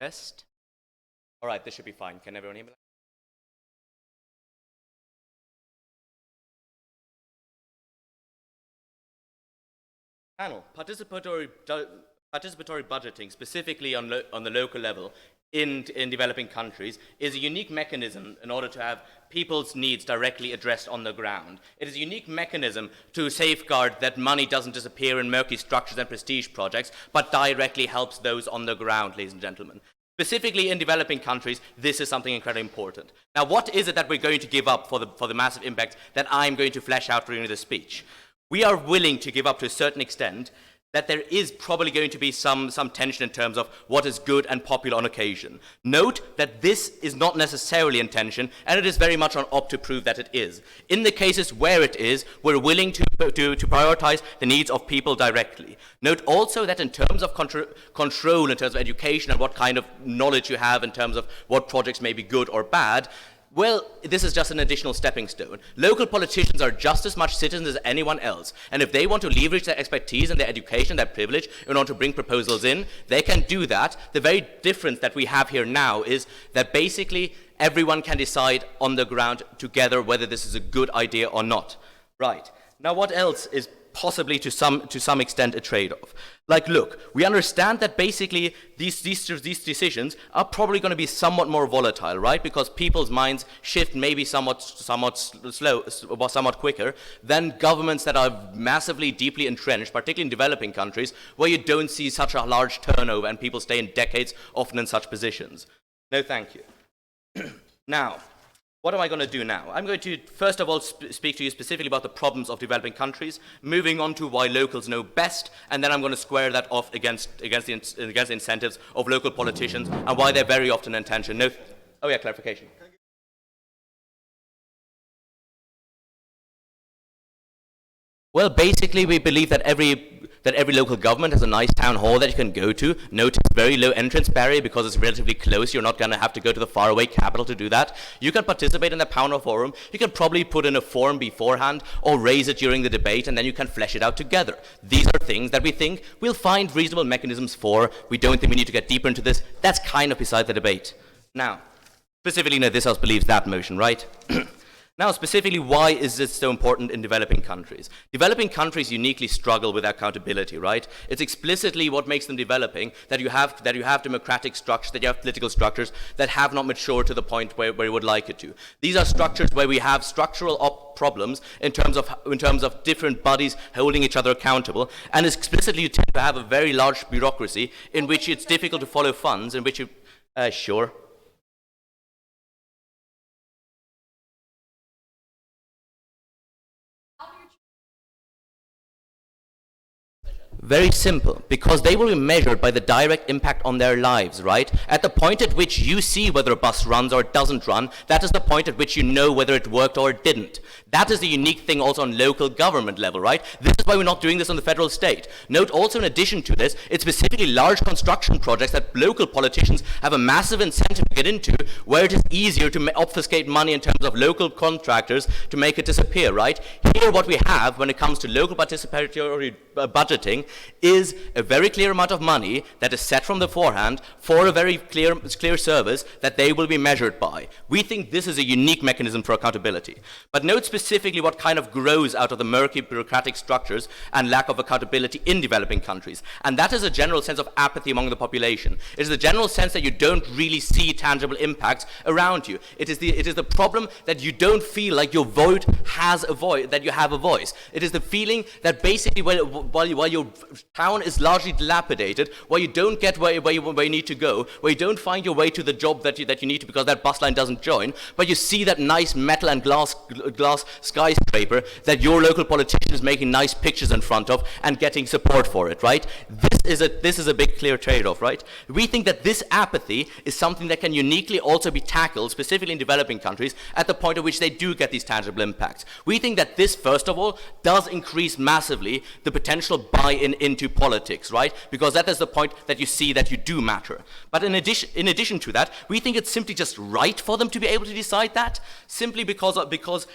Test. All right, this should be fine. Can everyone hear me? Panel, participatory budgeting, specifically on the local level in developing countries, is a unique mechanism in order to have people's needs directly addressed on the ground. It is a unique mechanism to safeguard that money doesn't disappear in murky structures and prestige projects, but directly helps those on the ground, ladies and gentlemen. Specifically in developing countries, this is something incredibly important. Now, what is it that we're going to give up for the massive impact that I'm going to flesh out during this speech? We are willing to give up to a certain extent that there is probably going to be some tension in terms of what is good and popular on occasion. Note that this is not necessarily in tension, and it is very much on op to prove that it is. In the cases where it is, we're willing to prioritize the needs of people directly. Note also that in terms of control, in terms of education and what kind of knowledge you have in terms of what projects may be good or bad, well, this is just an additional stepping stone. Local politicians are just as much citizens as anyone else, and if they want to leverage their expertise and their education, their privilege, in order to bring proposals in, they can do that. The very difference that we have here now is that basically everyone can decide on the ground together whether this is a good idea or not. Right. Now, what else is possibly to some extent a trade-off? Like, look, we understand that basically these decisions are probably going to be somewhat more volatile, right? Because people's minds shift maybe somewhat slow, or somewhat quicker than governments that are massively deeply entrenched, particularly in developing countries, where you don't see such a large turnover and people stay in decades, often in such positions. No, thank you. Now, what am I going to do now? I'm going to, first of all, speak to you specifically about the problems of developing countries, moving on to why locals know best, and then I'm going to square that off against the incentives of local politicians and why they're very often in tension. No, oh yeah, clarification. Well, basically, we believe that every local government has a nice town hall that you can go to. Notice very low entrance barrier because it's relatively close. You're not going to have to go to the faraway capital to do that. You can participate in the panel forum. You can probably put in a form beforehand or raise it during the debate, and then you can flesh it out together. These are things that we think we'll find reasonable mechanisms for. We don't think we need to get deeper into this. That's kind of beside the debate. Now, specifically, this House believes that motion, right? Now, specifically, why is this so important in developing countries? Developing countries uniquely struggle with accountability, right? It's explicitly what makes them developing, that you have democratic structures, that you have political structures that have not matured to the point where you would like it to. These are structures where we have structural problems in terms of different bodies holding each other accountable, and explicitly you tend to have a very large bureaucracy in which it's difficult to follow funds, in which you, sure. Very simple, because they will be measured by the direct impact on their lives, right? At the point at which you see whether a bus runs or it doesn't run, that is the point at which you know whether it worked or it didn't. That is the unique thing also on local government level, right? This is why we're not doing this on the federal state. Note also, in addition to this, it's specifically large construction projects that local politicians have a massive incentive to get into, where it is easier to obfuscate money in terms of local contractors to make it disappear, right? Here what we have when it comes to local participatory budgeting is a very clear amount of money that is set from beforehand for a very clear service that they will be measured by. We think this is a unique mechanism for accountability. But note specifically what kind of grows out of the murky bureaucratic structures and lack of accountability in developing countries. And that is a general sense of apathy among the population. It is the general sense that you don't really see tangible impacts around you. It is the problem that you don't feel like your vote has a voice, that you have a voice. It is the feeling that basically while your town is largely dilapidated, where you don't get where you need to go, where you don't find your way to the job that you need to because that bus line doesn't join, but you see that nice metal and glass skyscraper that your local politician is making nice pictures in front of and getting support for it, right? This is a big clear trade-off, right? We think that this apathy is something that can uniquely also be tackled, specifically in developing countries, at the point at which they do get these tangible impacts. We think that this, first of all, does increase massively the potential buy-in into politics, right? Because that is the point that you see that you do matter. But in addition to that, we think it's simply just right for them to be able to decide that, simply because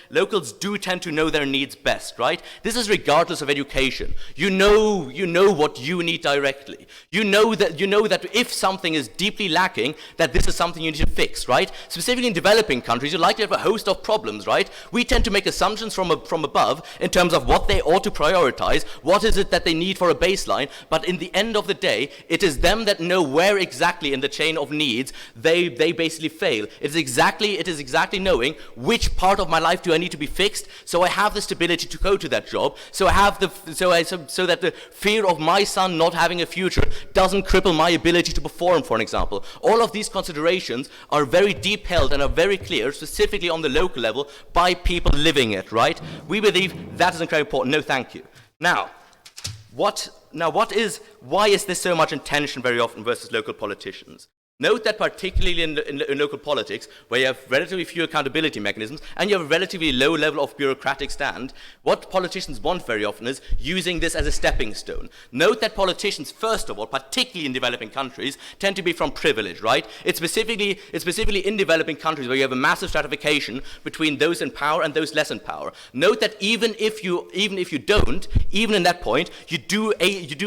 locals do tend to know their needs best, right? This is regardless of education. You know what you need directly. You know that if something is deeply lacking, that this is something you need to fix, right? Specifically in developing countries, you likely have a host of problems, right? We tend to make assumptions from above in terms of what they ought to prioritize, what is it that they need for a baseline, but in the end of the day, it is them that know where exactly in the chain of needs they basically fail. It is exactly knowing which part of my life do I need to be fixed, so I have the stability to go to that job, so that the fear of my son not having a future doesn't cripple my ability to perform, for an example. All of these considerations are very deep held and are very clear, specifically on the local level, by people living it, right? We believe that is incredibly important. No, thank you. Now, why is there so much intention very often versus local politicians? Note that particularly in local politics, where you have relatively few accountability mechanisms and you have a relatively low level of bureaucratic stand, what politicians want very often is using this as a stepping stone. Note that politicians, first of all, particularly in developing countries, tend to be from privilege, right? It's specifically in developing countries where you have a massive stratification between those in power and those less in power. Note that even if you don't, even in that point, you do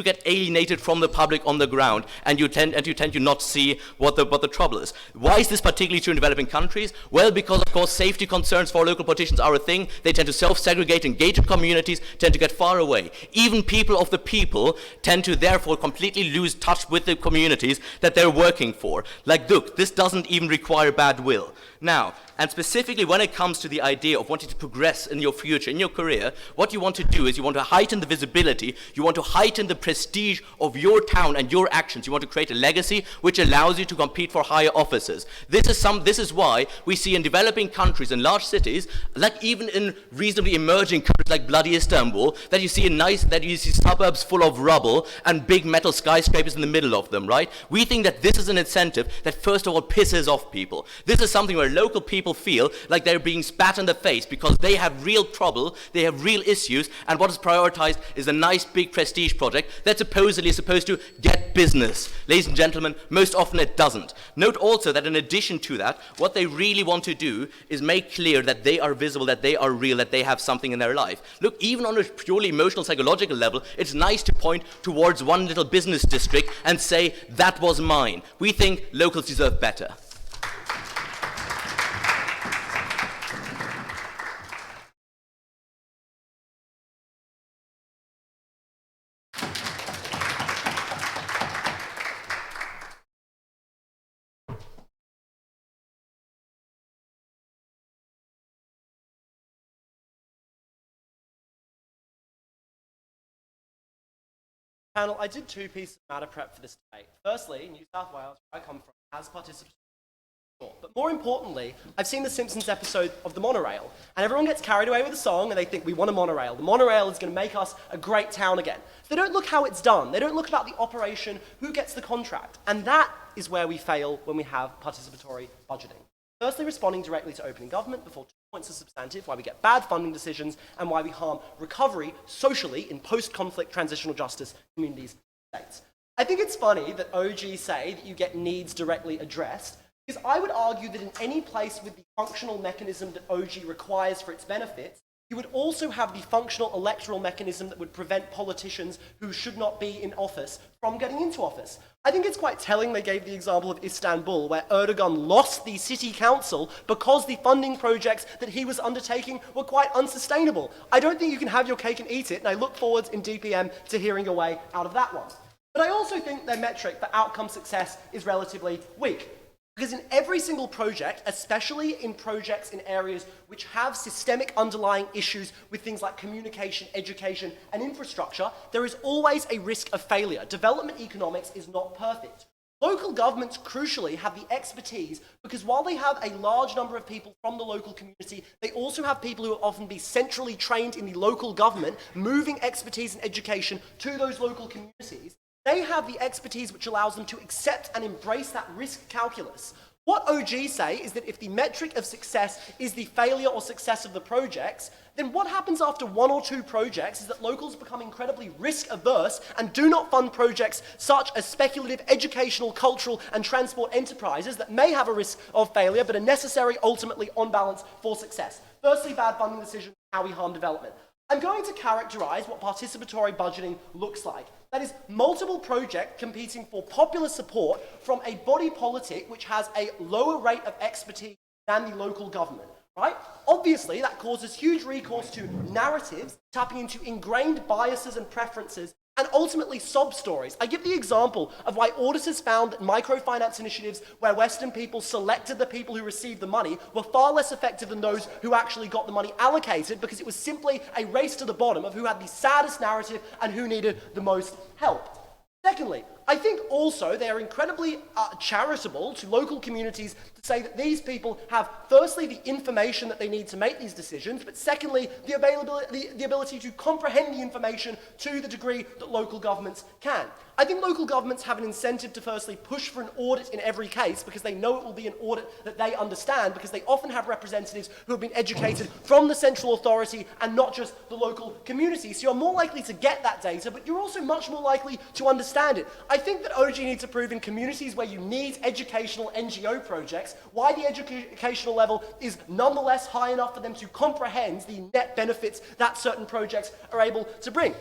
get alienated from the public on the ground, and you tend to not see what the trouble is. Why is this particularly true in developing countries? Well, because of course safety concerns for local politicians are a thing. They tend to self-segregate, and gated communities tend to get far away. Even people of the people tend to therefore completely lose touch with the communities that they're working for. Like, look, this doesn't even require bad will. Now, and specifically when it comes to the idea of wanting to progress in your future, in your career, what you want to do is you want to heighten the visibility, you want to heighten the prestige of your town and your actions. You want to create a legacy which allows you to compete for higher offices. This is why we see in developing countries, in large cities, like even in reasonably emerging countries like bloody Istanbul, that you see suburbs full of rubble and big metal skyscrapers in the middle of them, right? We think that this is an incentive that first of all pisses off people. This is something where local people feel like they're being spat in the face because they have real trouble, they have real issues, and what is prioritized is a nice big prestige project that supposedly is supposed to get business. Ladies and gentlemen, most often it doesn't. Note also that in addition to that, what they really want to do is make clear that they are visible, that they are real, that they have something in their life. Look, even on a purely emotional, psychological level, it's nice to point towards one little business district and say, that was mine. We think locals deserve better. Panel, I did two pieces of matter prep for this debate. Firstly, New South Wales, where I come from, has participatory. But more importantly, I've seen the Simpsons episode of the monorail, and everyone gets carried away with the song, and they think we want a monorail. The monorail is going to make us a great town again. They don't look how it's done. They don't look about the operation, who gets the contract. And that is where we fail when we have participatory budgeting. Firstly, responding directly to opening government before 2 points of substantive, why we get bad funding decisions, and why we harm recovery socially in post-conflict transitional justice communities and states. I think it's funny that OG say that you get needs directly addressed, because I would argue that in any place with the functional mechanism that OG requires for its benefits, you would also have the functional electoral mechanism that would prevent politicians who should not be in office from getting into office. I think it's quite telling they gave the example of Istanbul, where Erdogan lost the city council because the funding projects that he was undertaking were quite unsustainable. I don't think you can have your cake and eat it, and I look forward in DPM to hearing your way out of that one. But I also think their metric for outcome success is relatively weak. Because in every single project, especially in projects in areas which have systemic underlying issues with things like communication, education, and infrastructure, there is always a risk of failure. Development economics is not perfect. Local governments, crucially, have the expertise because while they have a large number of people from the local community, they also have people who will often be centrally trained in the local government, moving expertise and education to those local communities. They have the expertise which allows them to accept and embrace that risk calculus. What OG say is that if the metric of success is the failure or success of the projects, then what happens after 1 or 2 projects is that locals become incredibly risk averse and do not fund projects such as speculative educational, cultural and transport enterprises that may have a risk of failure but are necessary ultimately on balance for success. Firstly, bad funding decisions, how we harm development. I'm going to characterize what participatory budgeting looks like. That is, multiple projects competing for popular support from a body politic which has a lower rate of expertise than the local government, right? Obviously, that causes huge recourse to narratives, tapping into ingrained biases and preferences, and ultimately sob stories. I give the example of why auditors found that microfinance initiatives where Western people selected the people who received the money were far less effective than those who actually got the money allocated, because it was simply a race to the bottom of who had the saddest narrative and who needed the most help. Secondly, I think also they are incredibly charitable to local communities to say that these people have, firstly, the information that they need to make these decisions, but secondly, the ability to comprehend the information to the degree that local governments can. I think local governments have an incentive to firstly push for an audit in every case because they know it will be an audit that they understand, because they often have representatives who have been educated from the central authority and not just the local community. So you're more likely to get that data, but you're also much more likely to understand it. I think that OG needs to prove in communities where you need educational NGO projects why the educational level is nonetheless high enough for them to comprehend the net benefits that certain projects are able to bring.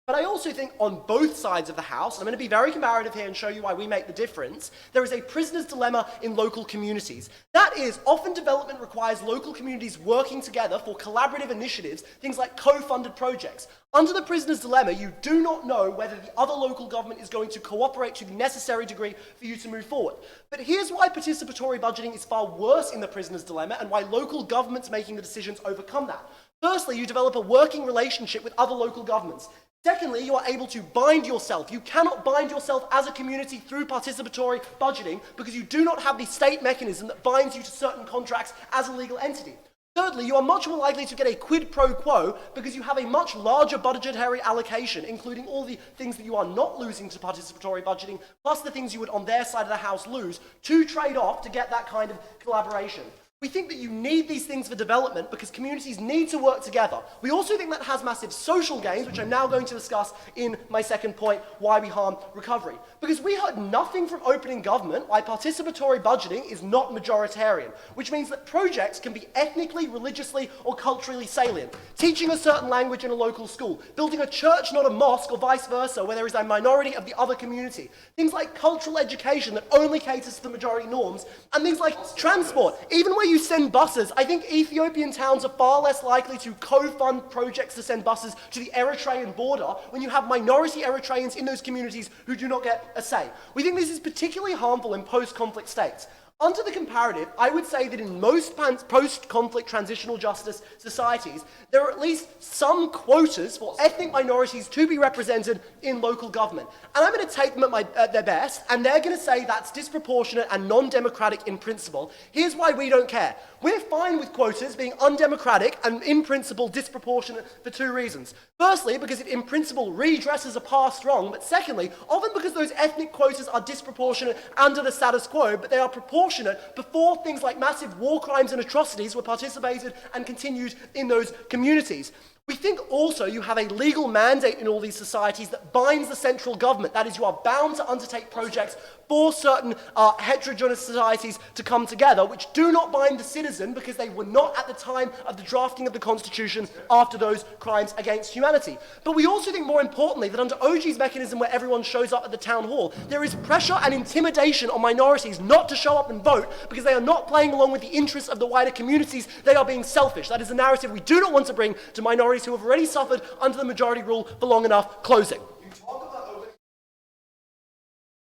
But I also think on both sides of the house, and I'm going to be very comparative here and show you why we make the difference, there is a prisoner's dilemma in local communities. That is, often development requires local communities working together for collaborative initiatives, things like co-funded projects. Under the prisoner's dilemma, you do not know whether the other local government is going to cooperate to the necessary degree for you to move forward. But here's why participatory budgeting is far worse in the prisoner's dilemma and why local governments making the decisions overcome that. Firstly, you develop a working relationship with other local governments. Secondly, you are able to bind yourself. You cannot bind yourself as a community through participatory budgeting because you do not have the state mechanism that binds you to certain contracts as a legal entity. Thirdly, you are much more likely to get a quid pro quo because you have a much larger budgetary allocation, including all the things that you are not losing to participatory budgeting, plus the things you would on their side of the house lose, to trade off to get that kind of collaboration. We think that you need these things for development because communities need to work together. We also think that has massive social gains, which I'm now going to discuss in my second point, why we harm recovery. Because we heard nothing from opening government why participatory budgeting is not majoritarian, which means that projects can be ethnically, religiously, or culturally salient. Teaching a certain language in a local school, building a church, not a mosque, or vice versa, where there is a minority of the other community. Things like cultural education that only caters to the majority norms, and things like transport, even where you send buses. I think Ethiopian towns are far less likely to co-fund projects to send buses to the Eritrean border when you have minority Eritreans in those communities who do not get a say. We think this is particularly harmful in post-conflict states. Under the comparative, I would say that in most post-conflict transitional justice societies, there are at least some quotas for ethnic minorities to be represented in local government. And I'm going to take them at their best, and they're going to say that's disproportionate and non-democratic in principle. Here's why we don't care. We're fine with quotas being undemocratic and in principle disproportionate for 2 reasons. Firstly, because it in principle redresses a past wrong, but secondly, often because those ethnic quotas are disproportionate under the status quo, but they are proportionate before things like massive war crimes and atrocities were participated and continued in those communities. We think also you have a legal mandate in all these societies that binds the central government. That is, you are bound to undertake projects for certain heterogeneous societies to come together, which do not bind the citizen because they were not at the time of the drafting of the Constitution after those crimes against humanity. But we also think, more importantly, that under OG's mechanism where everyone shows up at the town hall, there is pressure and intimidation on minorities not to show up and vote because they are not playing along with the interests of the wider communities. They are being selfish. That is a narrative we do not want to bring to minorities who have already suffered under the majority rule for long enough. Closing. You talk about opening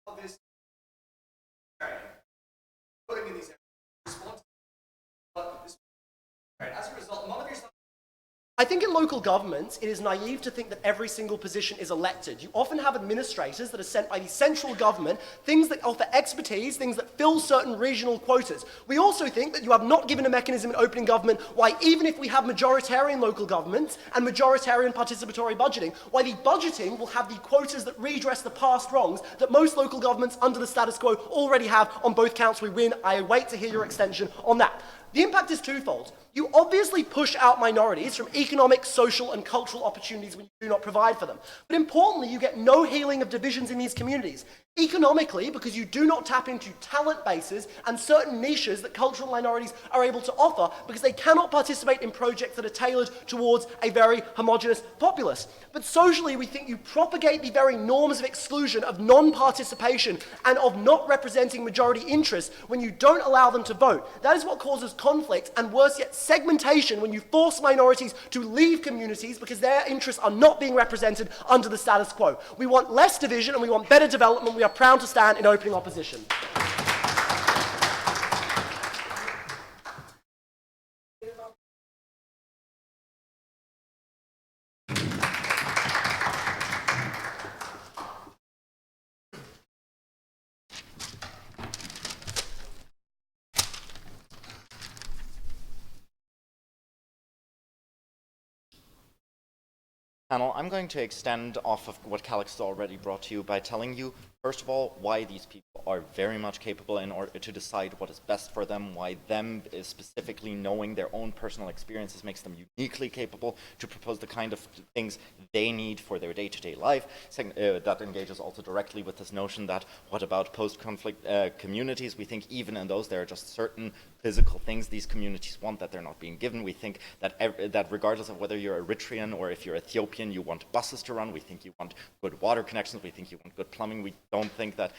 of this voting in these areas, but as a result, none of your stuff I think in local governments, it is naive to think that every single position is elected. You often have administrators that are sent by the central government, things that offer expertise, things that fill certain regional quotas. We also think that you have not given a mechanism in opening government why, even if we have majoritarian local governments and majoritarian participatory budgeting, why the budgeting will have the quotas that redress the past wrongs that most local governments under the status quo already have on both counts we win. I await to hear your extension on that. The impact is twofold. You obviously push out minorities from economic, social, and cultural opportunities when you do not provide for them. But importantly, you get no healing of divisions in these communities. Economically, because you do not tap into talent bases and certain niches that cultural minorities are able to offer because they cannot participate in projects that are tailored towards a very homogenous populace. But socially, we think you propagate the very norms of exclusion, of non-participation, and of not representing majority interests when you don't allow them to vote. That is what causes conflict, and worse yet, segmentation, when you force minorities to leave communities because their interests are not being represented under the status quo. We want less division and we want better development. We are proud to stand in opening opposition. Panel, I'm going to extend off of what Calix has already brought to you by telling you, first of all, why these people are very much capable in order to decide what is best for them, why them is specifically knowing their own personal experiences makes them uniquely capable to propose the kind of things they need for their day-to-day life. Second, that engages also directly with this notion that what about post-conflict communities? We think even in those there are just certain physical things these communities want that they're not being given. We think that that regardless of whether you're Eritrean or if you're Ethiopian, you want buses to run. We think you want good water connections. We think you want good plumbing. We don't think that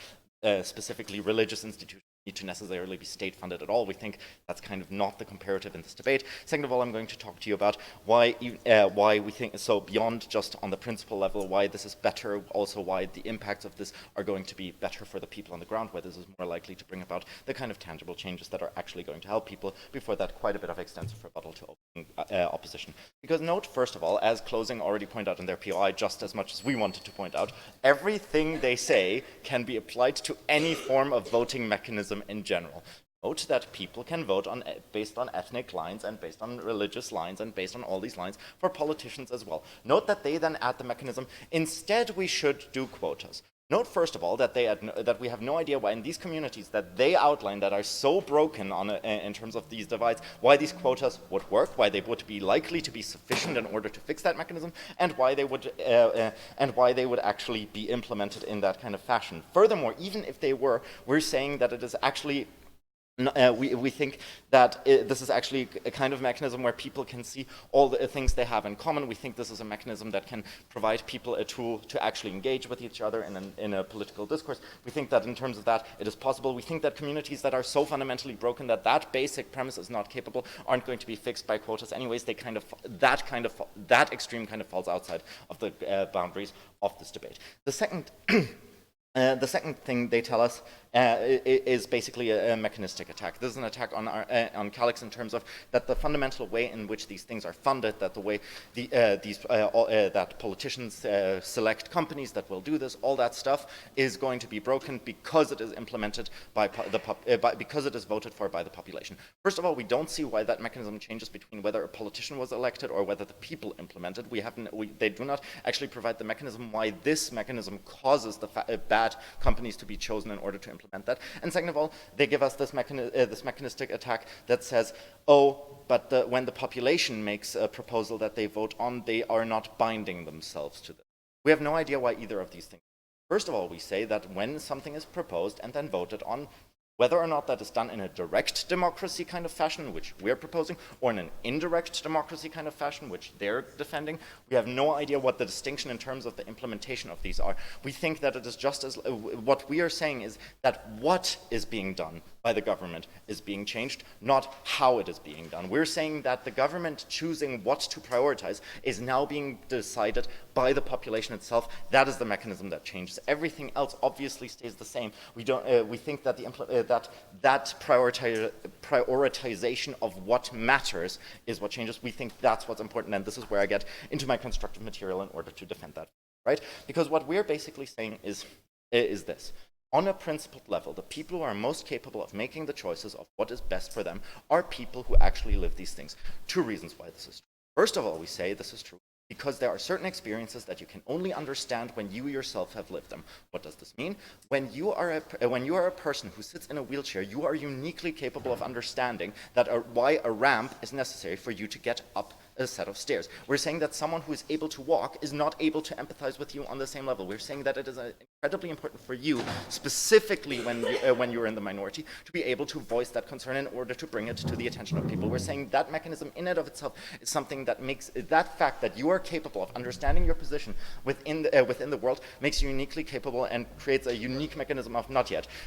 specifically religious institutions need to necessarily be state-funded at all. We think that's kind of not the comparative in this debate. Second of all, I'm going to talk to you about why we think, so beyond just on the principle level, why this is better, also why the impacts of this are going to be better for the people on the ground, why this is more likely to bring about the kind of tangible changes that are actually going to help people. Before that, quite a bit of extensive rebuttal to opening opposition. Because note, first of all, as Closing already pointed out in their POI, just as much as we wanted to point out, everything they say can be applied to any form of voting mechanism in general. Note that people can vote on based on ethnic lines and based on religious lines and based on all these lines for politicians as well. Note that they then add the mechanism, instead we should do quotas. Note first of all that that we have no idea why in these communities that they outline that are so broken on in terms of these divides, why these quotas would work, why they would be likely to be sufficient in order to fix that mechanism, and why they would actually be implemented in that kind of fashion. Furthermore, even if they were, we're saying that it is actually we think that this is actually a kind of mechanism where people can see all the things they have in common. We think this is a mechanism that can provide people a tool to actually engage with each other in a political discourse. We think that in terms of that, it is possible. We think that communities that are so fundamentally broken that that basic premise is not capable aren't going to be fixed by quotas anyways. They kind of that extreme kind of falls outside of the boundaries of this debate. The second thing they tell us is basically a mechanistic attack. This is an attack on Calix in terms of that the fundamental way in which these things are funded, that the way that politicians select companies that will do this, all that stuff is going to be broken because it is implemented by because it is voted for by the population. First of all, we don't see why that mechanism changes between whether a politician was elected or whether the people implemented. They do not actually provide the mechanism why this mechanism causes the bad companies to be chosen in order to implement that. And second of all, they give us this mechanistic attack that says, oh, but when the population makes a proposal that they vote on, they are not binding themselves to this. We have no idea why either of these things. First of all, we say that when something is proposed and then voted on, whether or not that is done in a direct democracy kind of fashion, which we're proposing, or in an indirect democracy kind of fashion, which they're defending, we have no idea what the distinction in terms of the implementation of these are. We think that it is just as, what we are saying is that what is being done by the government is being changed, not how it is being done. We're saying that the government choosing what to prioritize is now being decided by the population itself. That is the mechanism that changes. Everything else obviously stays the same. We think that that prioritization of what matters is what changes. We think that's what's important, and this is where I get into my constructive material in order to defend that, right? Because what we're basically saying is this. On a principled level, the people who are most capable of making the choices of what is best for them are people who actually live these things. Two reasons why this is true. First of all, we say this is true because there are certain experiences that you can only understand when you yourself have lived them. What does this mean? When you are a person who sits in a wheelchair, you are uniquely capable of understanding that why a ramp is necessary for you to get up a set of stairs. We're saying that someone who is able to walk is not able to empathize with you on the same level. We're saying that it is incredibly important for you, specifically when you're in the minority, to be able to voice that concern in order to bring it to the attention of people. We're saying that mechanism in and of itself is something that makes that fact that you are capable of understanding your position within the world makes you uniquely capable and creates a unique mechanism of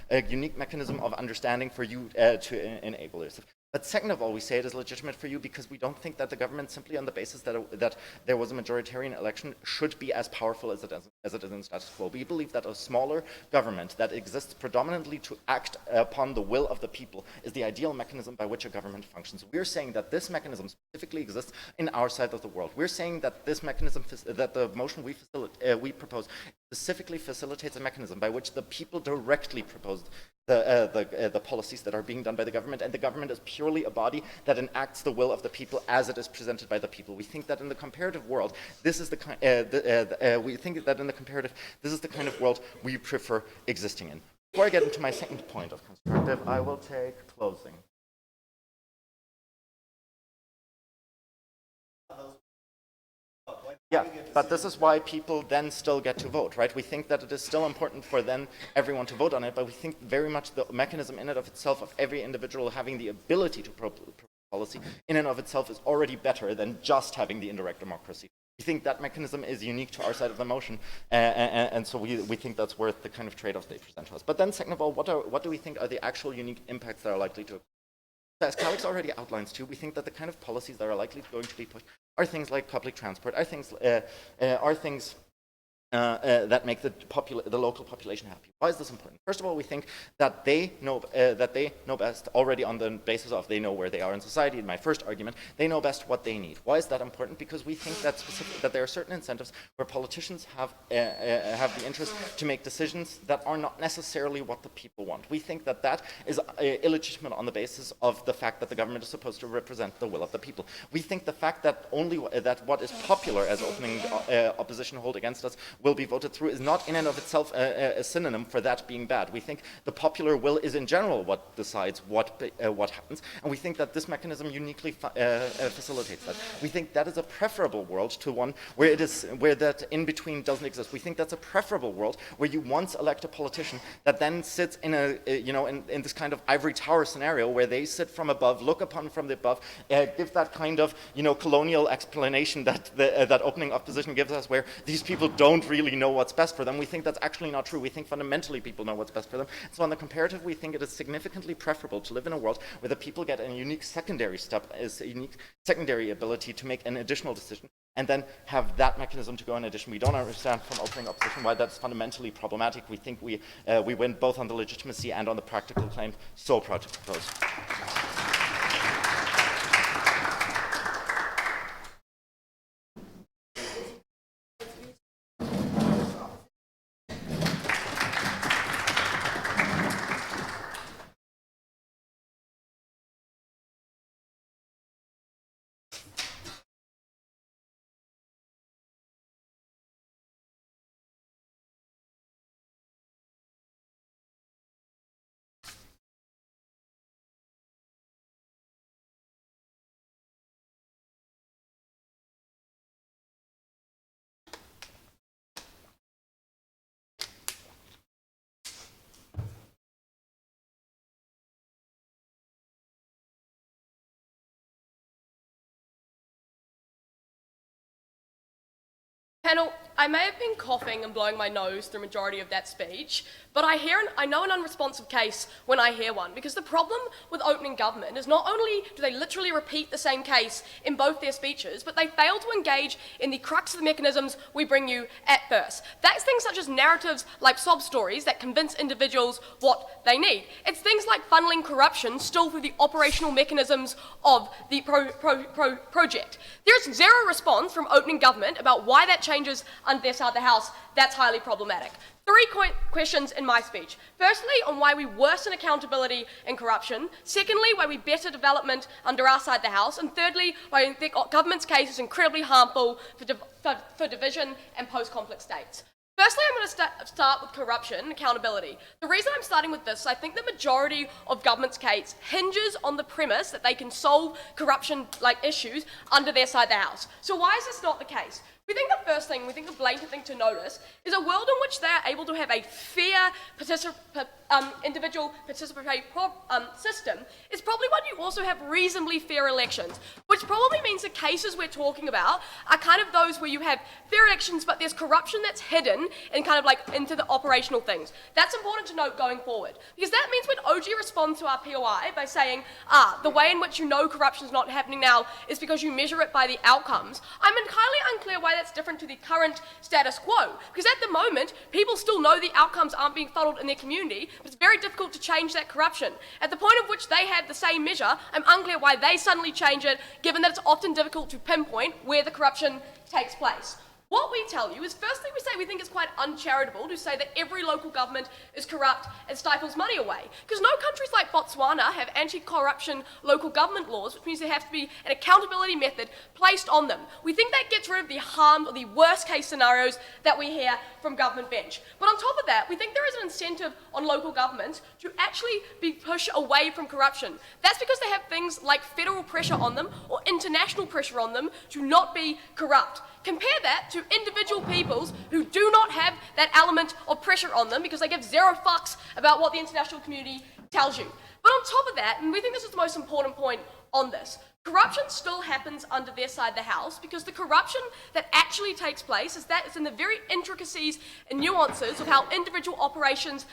a unique mechanism of understanding for you to enable yourself. But second of all, we say it is legitimate for you because we don't think that the government, simply on the basis that there was a majoritarian election, should be as powerful as it is in status quo. We believe that a smaller government that exists predominantly to act upon the will of the people is the ideal mechanism by which a government functions. We're saying that this mechanism specifically exists in our side of the world. We're saying that this mechanism, that the motion we propose, specifically facilitates a mechanism by which the people directly propose the policies that are being done by the government, and the government is purely a body that enacts the will of the people as it is presented by the people. We think that in the comparative world, this is the kind of world we prefer existing in. Before I get into my second point of constructive, I will take closing. Yeah, but this is why people then still get to vote, right? We think that it is still important for then everyone to vote on it, but we think very much the mechanism in and of itself of every individual having the ability to propose policy in and of itself is already better than just having the indirect democracy. We think that mechanism is unique to our side of the motion, and so we think that's worth the kind of trade-offs they present to us. But then second of all, what do we think are the actual unique impacts that are likely to occur? As Alex already outlines too, we think that the kind of policies that are likely going to be pushed are things like public transport, are things that make the local population happy. Why is this important? First of all, we think that they know best already on the basis of they know where they are in society. In my first argument, they know best what they need. Why is that important? Because we think that there are certain incentives where politicians have the interest to make decisions that are not necessarily what the people want. We think that that is illegitimate on the basis of the fact that the government is supposed to represent the will of the people. We think the fact that that what is popular as opening opposition hold against us will be voted through is not in and of itself a synonym for that being bad. We think the popular will is in general what decides what happens, and we think that this mechanism uniquely facilitates that. We think that is a preferable world to one where that in between doesn't exist. We think that's a preferable world where you once elect a politician that then sits in in this kind of ivory tower scenario where they sit from above, look upon from the above, give that kind of colonial explanation that that opening opposition gives us, where these people don't really know what's best for them. We think that's actually not true. We think fundamentally people know what's best for them. So on the comparative, we think it is significantly preferable to live in a world where the people get a unique secondary ability to make an additional decision, and then have that mechanism to go in addition. We don't understand from opening opposition why that's fundamentally problematic. We think we win both on the legitimacy and on the practical claim. So proud to propose. Panel, I may have been coughing and blowing my nose through the majority of that speech, but I know an unresponsive case when I hear one, because the problem with opening government is not only do they literally repeat the same case in both their speeches, but they fail to engage in the crux of the mechanisms we bring you at first. That's things such as narratives like sob stories that convince individuals what they need. It's things like funneling corruption still through the operational mechanisms of the project. There's zero response from opening government about why that changes under their side of the House. That's highly problematic. Three questions in my speech. Firstly, on why we worsen accountability and corruption. Secondly, why we better development under our side of the House. And thirdly, why we think government's case is incredibly harmful for division and post-conflict states. Firstly, I'm going to start with corruption and accountability. The reason I'm starting with this is I think the majority of government's case hinges on the premise that they can solve corruption-like issues under their side of the House. So why is this not the case? We think the blatant thing to notice is a world in which they are able to have a fair individual participatory system is probably when you also have reasonably fair elections, which probably means the cases we're talking about are kind of those where you have fair elections, but there's corruption that's hidden and kind of like into the operational things. That's important to note going forward, because that means when OG responds to our POI by saying, the way in which you know corruption is not happening now is because you measure it by the outcomes, I'm entirely unclear why that's different to the current status quo, because at the moment, people still know the outcomes aren't being funneled in their community, but it's very difficult to change that corruption. At the point of which they have the same measure, I'm unclear why they suddenly change it, given that it's often difficult to pinpoint where the corruption takes place. What we tell you is, firstly, we say we think it's quite uncharitable to say that every local government is corrupt and stifles money away, because no countries like Botswana have anti-corruption local government laws, which means there has to be an accountability method placed on them. We think that gets rid of the harm or the worst case scenarios that we hear from government bench. But on top of that, we think there is an incentive on local governments to actually be pushed away from corruption. That's because they have things like federal pressure on them or international pressure on them to not be corrupt. Compare that to individual peoples who do not have that element of pressure on them because they give zero fucks about what the international community tells you. But on top of that, and we think this is the most important point on this, corruption still happens under their side of the House because the corruption that actually takes place is that it's in the very intricacies and nuances of how individual operations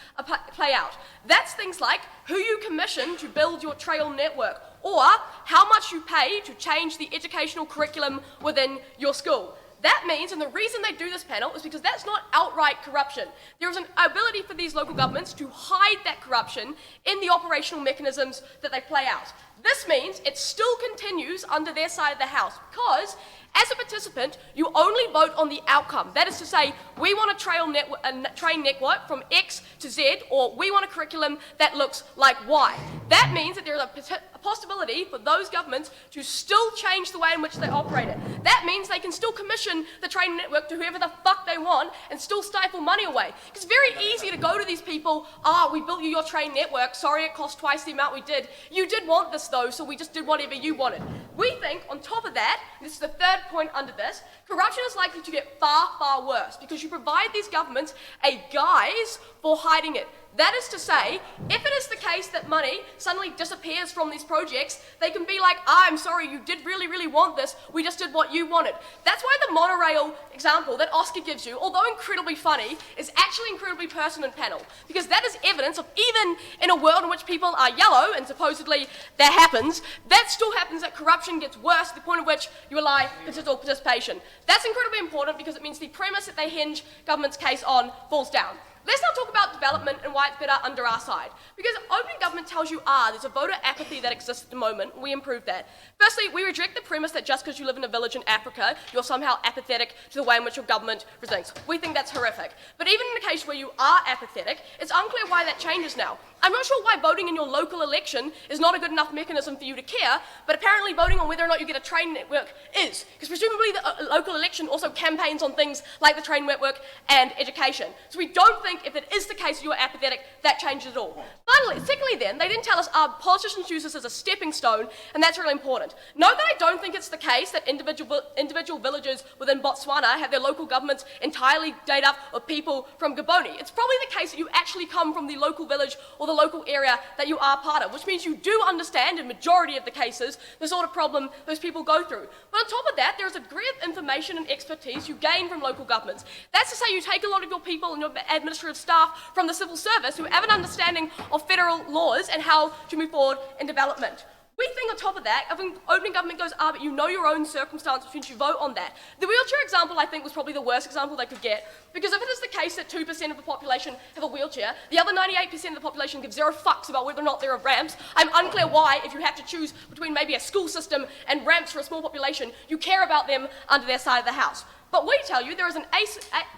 play out. That's things like who you commission to build your trail network, or how much you pay to change the educational curriculum within your school. That means, and the reason they do this panel is because that's not outright corruption. There is an ability for these local governments to hide that corruption in the operational mechanisms that they play out. This means it still continues under their side of the House because, as a participant, you only vote on the outcome. That is to say, we want a train network from X to Z, or we want a curriculum that looks like Y. That means that there is a possibility for those governments to still change the way in which they operate it. That means they can still commission the train network to whoever the fuck they want and still stifle money away. It's very easy to go to these people, we built you your train network, sorry it cost twice the amount we did. You did want this though, so we just did whatever you wanted. We think, on top of that, this is the third point under this, corruption is likely to get far, far worse because you provide these governments a guise for hiding it. That is to say, if it is the case that money suddenly disappears from these projects, they can be like, I'm sorry, you did really, really want this, we just did what you wanted. That's why the monorail example that Oscar gives you, although incredibly funny, is actually incredibly pertinent panel, because that is evidence of even in a world in which people are yellow, and supposedly that happens, that still happens that corruption gets worse to the point at which you allow political participation. That's incredibly important because it means the premise that they hinge government's case on falls down. Let's now talk about development and why it's better under our side. Because opening government tells you, there's a voter apathy that exists at the moment, we improve that. Firstly, we reject the premise that just because you live in a village in Africa, you're somehow apathetic to the way in which your government presents. We think that's horrific. But even in the case where you are apathetic, it's unclear why that changes now. I'm not sure why voting in your local election is not a good enough mechanism for you to care, but apparently voting on whether or not you get a train network is. Because presumably the local election also campaigns on things like the train network and education. So we don't think if it is the case you are apathetic, that changes at all. But Secondly then, they didn't tell us politicians use this as a stepping stone, and that's really important. Note that I don't think it's the case that individual villages within Botswana have their local governments entirely made up of people from Gaboni. It's probably the case that you actually come from the local village or the local area that you are part of, which means you do understand, in majority of the cases, the sort of problem those people go through. But on top of that, there is a degree of information and expertise you gain from local governments. That's to say you take a lot of your people and your administrative staff from the civil service who have an understanding of federal laws and how to move forward in development. We think on top of that, if an opening government goes, but you know your own circumstance, which means you vote on that. The wheelchair example, I think, was probably the worst example they could get, because if it is the case that 2% of the population have a wheelchair, the other 98% of the population give zero fucks about whether or not there are ramps. I'm unclear why, if you have to choose between maybe a school system and ramps for a small population, you care about them under their side of the house. But we tell you there is an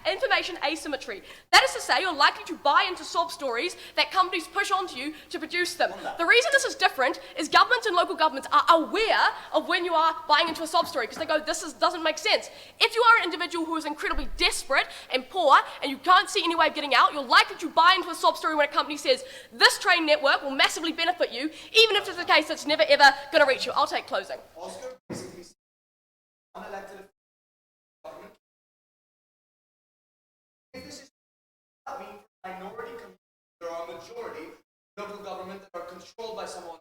information asymmetry. That is to say, you're likely to buy into sob stories that companies push onto you to produce them. The reason this is different is governments and local governments are aware of when you are buying into a sob story, because they go, doesn't make sense. If you are an individual who is incredibly desperate and poor and you can't see any way of getting out, you're likely to buy into a sob story when a company says, this train network will massively benefit you, even if it's the case that's never ever going to reach you. I'll take closing. Oscar basically said, unelected government. If this is that means minority communities, there are a majority local government that are controlled by someone.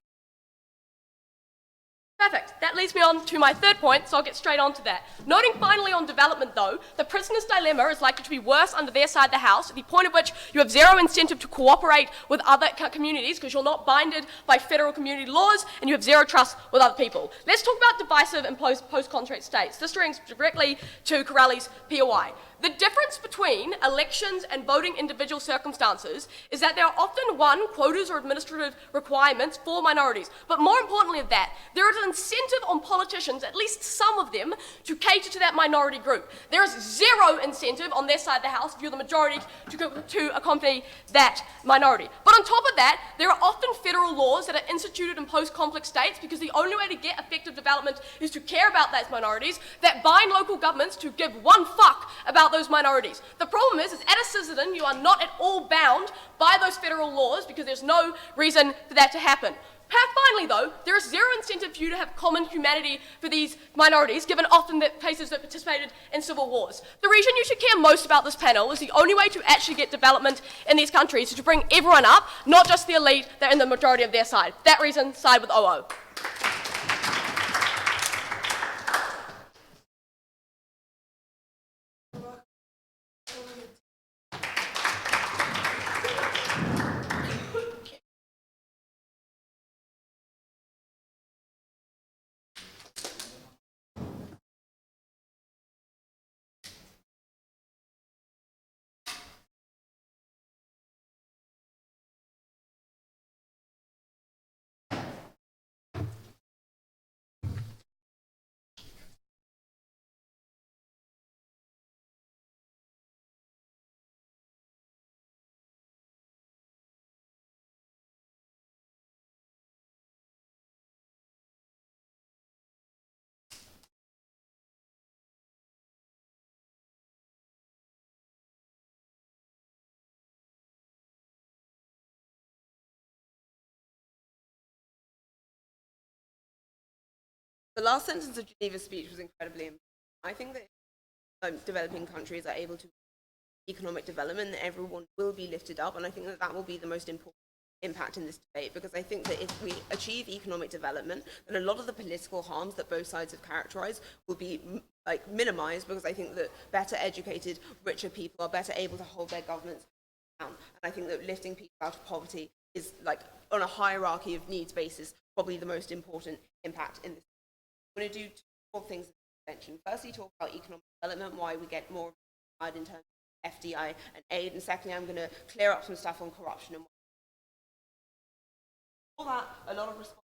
Perfect. That leads me on to my third point, so I'll get straight on to that. Noting finally on development, though, the prisoner's dilemma is likely to be worse under their side of the house, at the point at which you have zero incentive to cooperate with other communities because you're not binded by federal community laws and you have zero trust with other people. Let's talk about divisive and post-contract states. This brings directly to Corelli's POI. The difference between elections and voting individual circumstances is that there are often, one, quotas or administrative requirements for minorities. But more importantly than that, there is an incentive on politicians, at least some of them, to cater to that minority group. There is zero incentive on their side of the house, if you're the majority, to accompany that minority. But on top of that, there are often federal laws that are instituted in post-conflict states because the only way to get effective development is to care about those minorities that bind local governments to give one fuck about those minorities. The problem is as a citizen, you are not at all bound by those federal laws because there's no reason for that to happen. Finally, though, there is zero incentive for you to have common humanity for these minorities, given often the cases that participated in civil wars. The reason you should care most about this panel is the only way to actually get development in these countries is to bring everyone up, not just the elite that are in the majority of their side. For that reason, side with OO. The last sentence of Geneva's speech was incredibly important. I think that developing countries are able to economic development, that everyone will be lifted up, and I think that that will be the most important impact in this debate, because I think that if we achieve economic development, then a lot of the political harms that both sides have characterized will be minimized, because I think that better educated, richer people are better able to hold their governments down, and I think that lifting people out of poverty is, like, on a hierarchy of needs basis, probably the most important impact in this. I'm going to do two things in this intervention. Firstly, talk about economic development, why we get more in terms of FDI and aid, and secondly, I'm going to clear up some stuff on corruption and all that. A lot of response.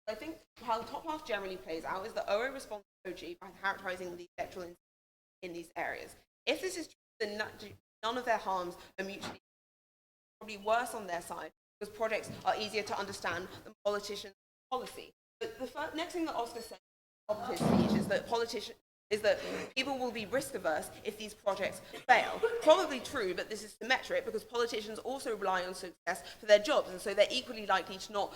I think how the top half generally plays out is that OO responds to OG by characterizing the electoral in these areas. If this is true, then none of their harms are mutually probably worse on their side, because projects are easier to understand than politicians' policy. But the next thing that Oscar said at his speech is that politicians is that people will be risk averse if these projects fail. Probably true, but this is symmetric because politicians also rely on success for their jobs, and so they're equally likely to not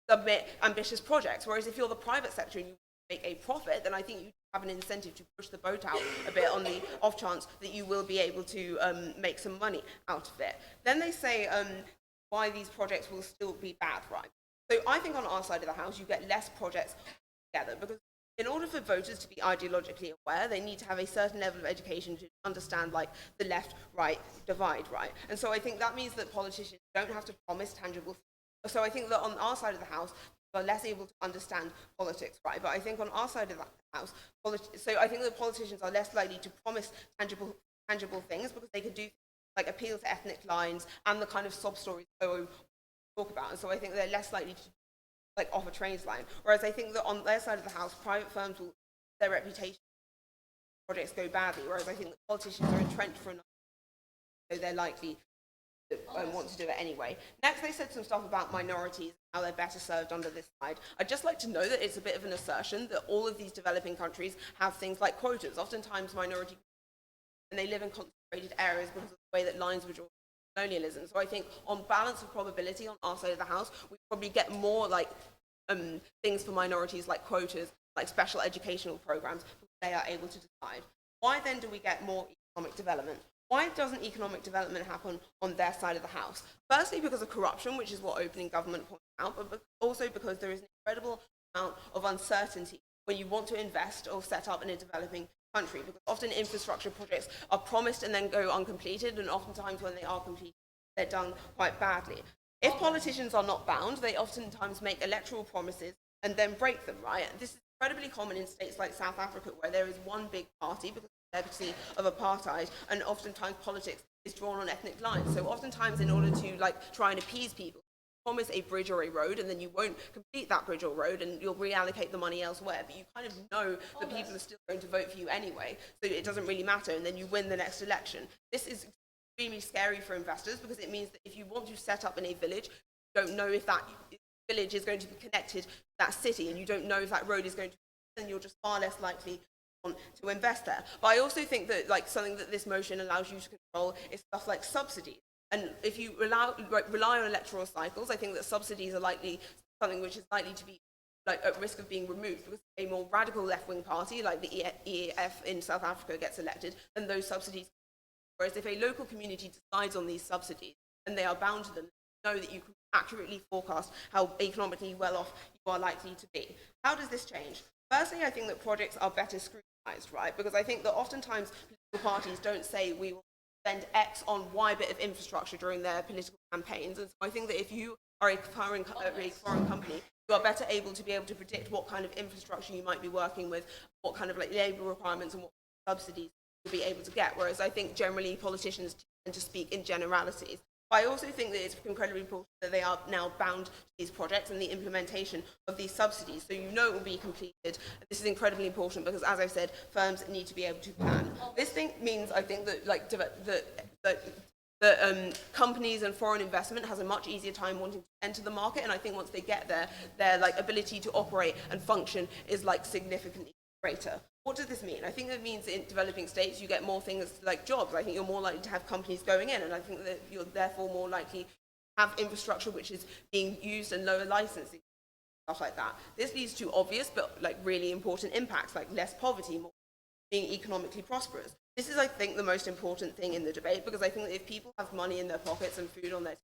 submit ambitious projects. Whereas if you're the private sector and you make a profit, then I think you have an incentive to push the boat out a bit on the off chance that you will be able to make some money out of it. Then they say why these projects will still be bad, right? So I think on our side of the house, you get less projects together because in order for voters to be ideologically aware, they need to have a certain level of education to understand like the left-right divide, right? And so I think that means that politicians don't have to promise tangible things. So I think that on our side of the house, are less able to understand politics, right? But I think on our side of the house, so I think that politicians are less likely to promise tangible things because they could do like appeal to ethnic lines and the kind of sob stories we talk about. And so I think they're less likely to like offer trains line. Whereas I think that on their side of the house, private firms will their reputation projects go badly. Whereas I think that politicians are entrenched for enough, so they're likely to want to do it anyway. Next, they said some stuff about minorities, how they're better served under this side. I'd just like to know that it's a bit of an assertion that all of these developing countries have things like quotas. Oftentimes minority, and they live in concentrated areas because of the way that lines were drawn. Colonialism. So I think on balance of probability on our side of the house, we probably get more like things for minorities like quotas, like special educational programs, because they are able to decide. Why then do we get more economic development? Why doesn't economic development happen on their side of the house? Firstly, because of corruption, which is what opening government points out, but also because there is an incredible amount of uncertainty when you want to invest or set up in a developing country, because often infrastructure projects are promised and then go uncompleted, and oftentimes when they are completed, they're done quite badly. If politicians are not bound, they oftentimes make electoral promises and then break them, right? This is incredibly common in states like South Africa, where there is one big party because of the legacy of apartheid, and oftentimes politics is drawn on ethnic lines. So oftentimes in order to like try and appease people, promise a bridge or a road, and then you won't complete that bridge or road, and you'll reallocate the money elsewhere, but you kind of know that people are still going to vote for you anyway, so it doesn't really matter, and then you win the next election. This is extremely scary for investors because it means that if you want to set up in a village, you don't know if that village is going to be connected to that city, and you don't know if that road is going to be, then you're just far less likely to invest there. But I also think that like something that this motion allows you to control is stuff like subsidies. And if you rely on electoral cycles, I think that subsidies are likely something which is likely to be like at risk of being removed, because a more radical left-wing party like the EF in South Africa gets elected, then those subsidies. Whereas if a local community decides on these subsidies and they are bound to them, you know that you can accurately forecast how economically well off you are likely to be. How does this change? Firstly, I think that projects are better scrutinized, right? Because I think that oftentimes political parties don't say we will spend X on Y bit of infrastructure during their political campaigns. And so I think that if you are a foreign company, you are better able to predict what kind of infrastructure you might be working with, what kind of like labour requirements and what subsidies you'll be able to get. Whereas I think generally politicians tend to speak in generalities. But I also think that it's incredibly important that they are now bound to these projects and the implementation of these subsidies, so you know it will be completed. This is incredibly important because, as I've said, firms need to be able to plan. This thing means, I think, that like companies and foreign investment has a much easier time wanting to enter the market, and I think once they get there, their like ability to operate and function is like significantly greater. What does this mean? I think it means in developing states you get more things like jobs. I think you're more likely to have companies going in, and I think that you're therefore more likely to have infrastructure which is being used and lower licensing, stuff like that. This leads to obvious but like really important impacts like less poverty, more being economically prosperous. This is, I think, the most important thing in the debate, because I think that if people have money in their pockets and food on their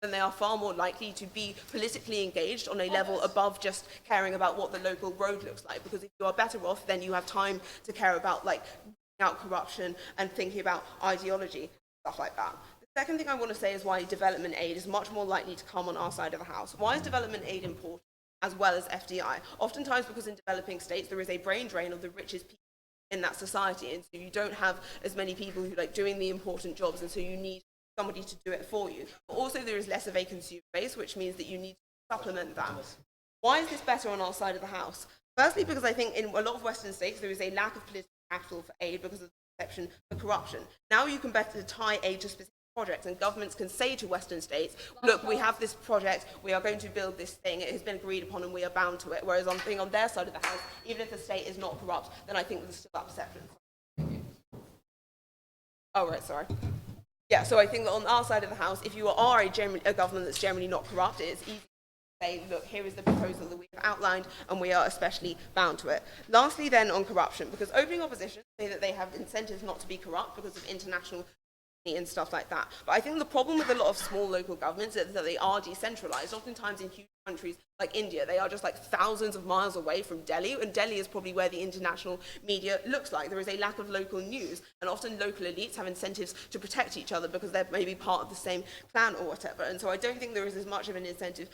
then they are far more likely to be politically engaged on a level above just caring about what the local road looks like. Because if you are better off, then you have time to care about like out corruption and thinking about ideology, stuff like that. The second thing I want to say is why development aid is much more likely to come on our side of the house. Why is development aid important as well as FDI? Oftentimes because in developing states there is a brain drain of the richest people in that society, and so you don't have as many people who like doing the important jobs, and so you need somebody to do it for you. But also there is less of a consumer base, which means that you need to supplement that. Why is this better on our side of the house? Firstly, because I think in a lot of Western states there is a lack of political capital for aid because of the perception of corruption. Now you can better tie aid to specific projects, and governments can say to Western states, look, we have this project, we are going to build this thing, it has been agreed upon and we are bound to it, whereas on their side of the house, even if the state is not corrupt, then I think there's still that perception. Oh, right, sorry. Yeah, so I think that on our side of the house, if you are a government that's generally not corrupt, it is easy to say, look, here is the proposal that we have outlined, and we are especially bound to it. Lastly, then, on corruption, because opening opposition say that they have incentives not to be corrupt because of international and stuff like that. But I think the problem with a lot of small local governments is that they are decentralized. Oftentimes in huge countries like India, they are just like thousands of miles away from Delhi, and Delhi is probably where the international media looks like. There is a lack of local news, and often local elites have incentives to protect each other because they're maybe part of the same clan or whatever. And so I don't think there is as much of an incentive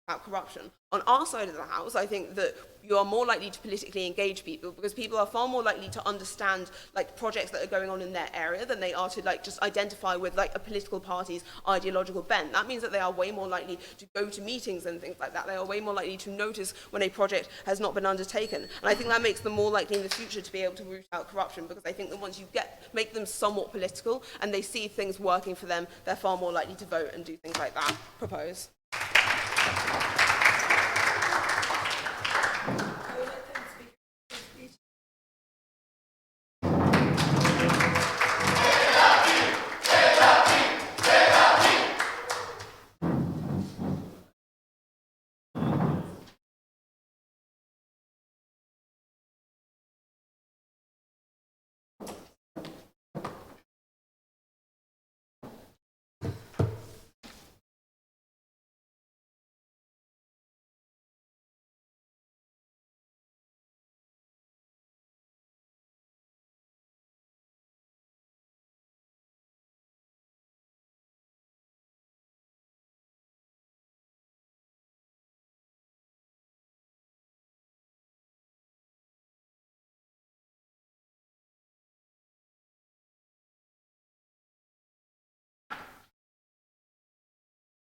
about corruption. On our side of the house, I think that you are more likely to politically engage people because people are far more likely to understand like projects that are going on in their area than they are to like just identify with like a political party's ideological bent. That means that they are way more likely to go to meetings and things like that. They are way more likely to notice when a project has not been undertaken. And I think that makes them more likely in the future to be able to root out corruption, because I think that once you make them somewhat political and they see things working for them, they're far more likely to vote and do things like that. Propose.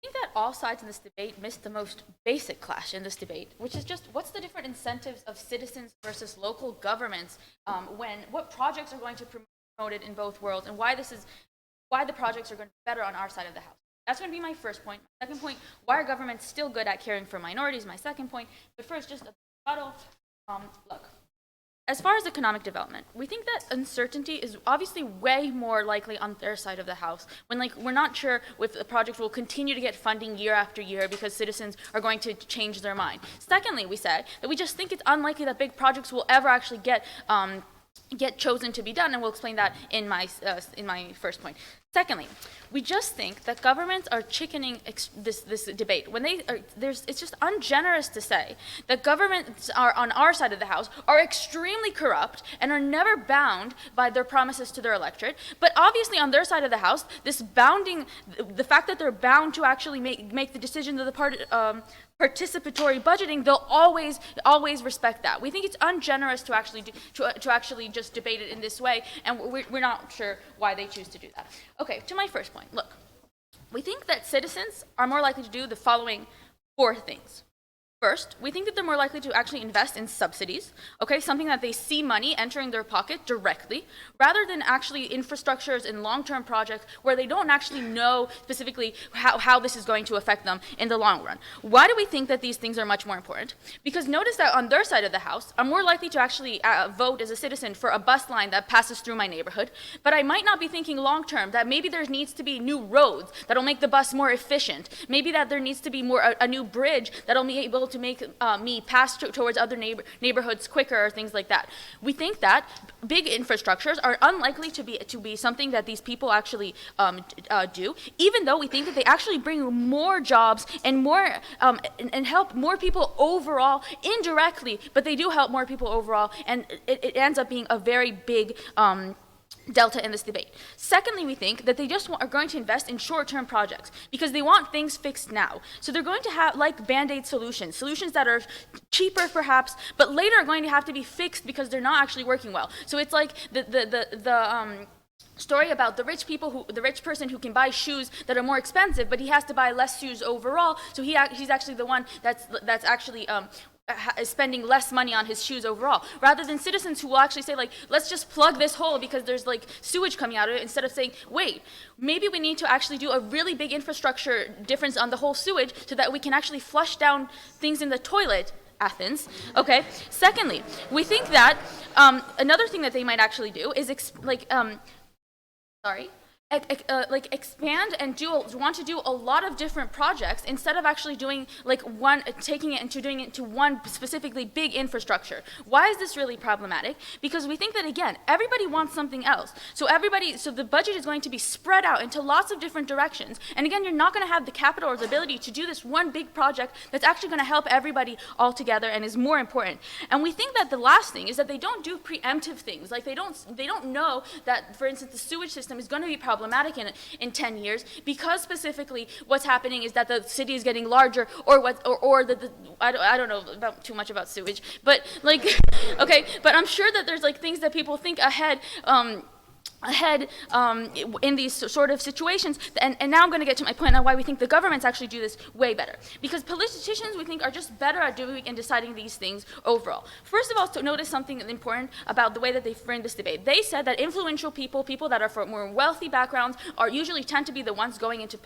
I think that all sides in this debate missed the most basic clash in this debate, which is just what's the different incentives of citizens versus local governments what projects are going to be promoted in both worlds, and why the projects are going to be better on our side of the house. That's going to be my first point. My second point, why are governments still good at caring for minorities? My second point. But first, just a rebuttal. Look, as far as economic development, we think that uncertainty is obviously way more likely on their side of the house, when we're not sure if the project will continue to get funding year after year because citizens are going to change their mind. Secondly, we said that we just think it's unlikely that big projects will ever actually get chosen to be done, and we'll explain that in my first point. Secondly, we just think that governments are chickening this debate. It's just ungenerous to say that governments are on our side of the house are extremely corrupt and are never bound by their promises to their electorate. But obviously, on their side of the house, the fact that they're bound to actually make the decisions of the participatory budgeting, they'll always respect that. We think it's ungenerous to actually just debate it in this way, and we're not sure why they choose to do that. Okay, to my first point. Look, we think that citizens are more likely to do the following 4 things. First, we think that they're more likely to actually invest in subsidies, okay, something that they see money entering their pocket directly, rather than actually infrastructures and long-term projects where they don't actually know specifically how this is going to affect them in the long run. Why do we think that these things are much more important? Because notice that on their side of the house, I'm more likely to actually vote as a citizen for a bus line that passes through my neighborhood, but I might not be thinking long-term that maybe there needs to be new roads that'll make the bus more efficient, maybe that there needs to be a new bridge that'll be able to make me pass towards other neighborhoods quicker, or things like that. We think that big infrastructures are unlikely to be something that these people actually do, even though we think that they actually bring more jobs and more and help more people overall indirectly, but they do help more people overall, and it ends up being a very big delta in this debate. Secondly, we think that they just are going to invest in short-term projects because they want things fixed now. So they're going to have like Band-Aid solutions that are cheaper perhaps, but later are going to have to be fixed because they're not actually working well. So it's like the story about the rich person who can buy shoes that are more expensive, but he has to buy less shoes overall. So he's actually the one that's actually is spending less money on his shoes overall, rather than citizens who will actually say, like, let's just plug this hole because there's like sewage coming out of it, instead of saying, wait, maybe we need to actually do a really big infrastructure difference on the whole sewage so that we can actually flush down things in the toilet. Athens, okay? Secondly, we think that another thing that they might actually do is expand and want to do a lot of different projects instead of actually doing like taking it and doing it into one specifically big infrastructure. Why is this really problematic? Because we think that, again, everybody wants something else. So the budget is going to be spread out into lots of different directions. And again, you're not going to have the capital or the ability to do this one big project that's actually going to help everybody all together and is more important. And we think that the last thing is that they don't do preemptive things. Like they don't know that, for instance, the sewage system is going to be problematic in 10 years, because specifically what's happening is that the city is getting larger, or I don't know too much about sewage, but like, okay, but I'm sure that there's like things that people think ahead in these sort of situations. And now I'm going to get to my point on why we think the governments actually do this way better. Because politicians, we think, are just better at doing and deciding these things overall. First of all, to notice something important about the way that they framed this debate. They said that influential people that are from more wealthy backgrounds, usually tend to be the ones going into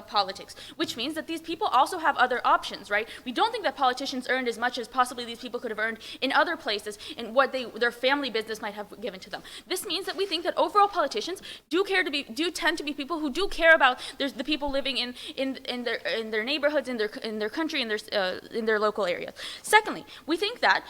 politics, which means that these people also have other options, right? We don't think that politicians earned as much as possibly these people could have earned in other places, in what their family business might have given to them. This means that we think that overall politicians do tend to be people who do care about the people living in their neighborhoods, in their country, in their local areas. Secondly, we think that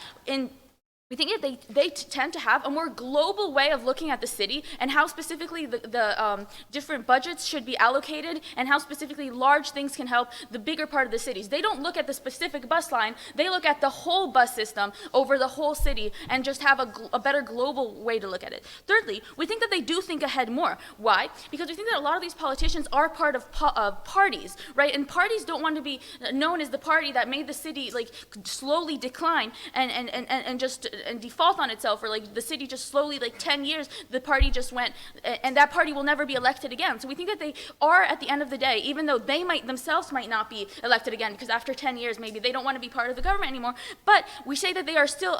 they tend to have a more global way of looking at the city, and how specifically the different budgets should be allocated, and how specifically large things can help the bigger part of the cities. They don't look at the specific bus line, they look at the whole bus system over the whole city, and just have a better global way to look at it. Thirdly, we think that they do think ahead more. Why? Because we think that a lot of these politicians are part of parties, right? And parties don't want to be known as the party that made the city like slowly decline and default on itself, or like the city just slowly, like 10 years, the party just went, and that party will never be elected again. So we think that they are, at the end of the day, even though they themselves might not be elected again, because after 10 years, maybe they don't want to be part of the government anymore, but we say that they are still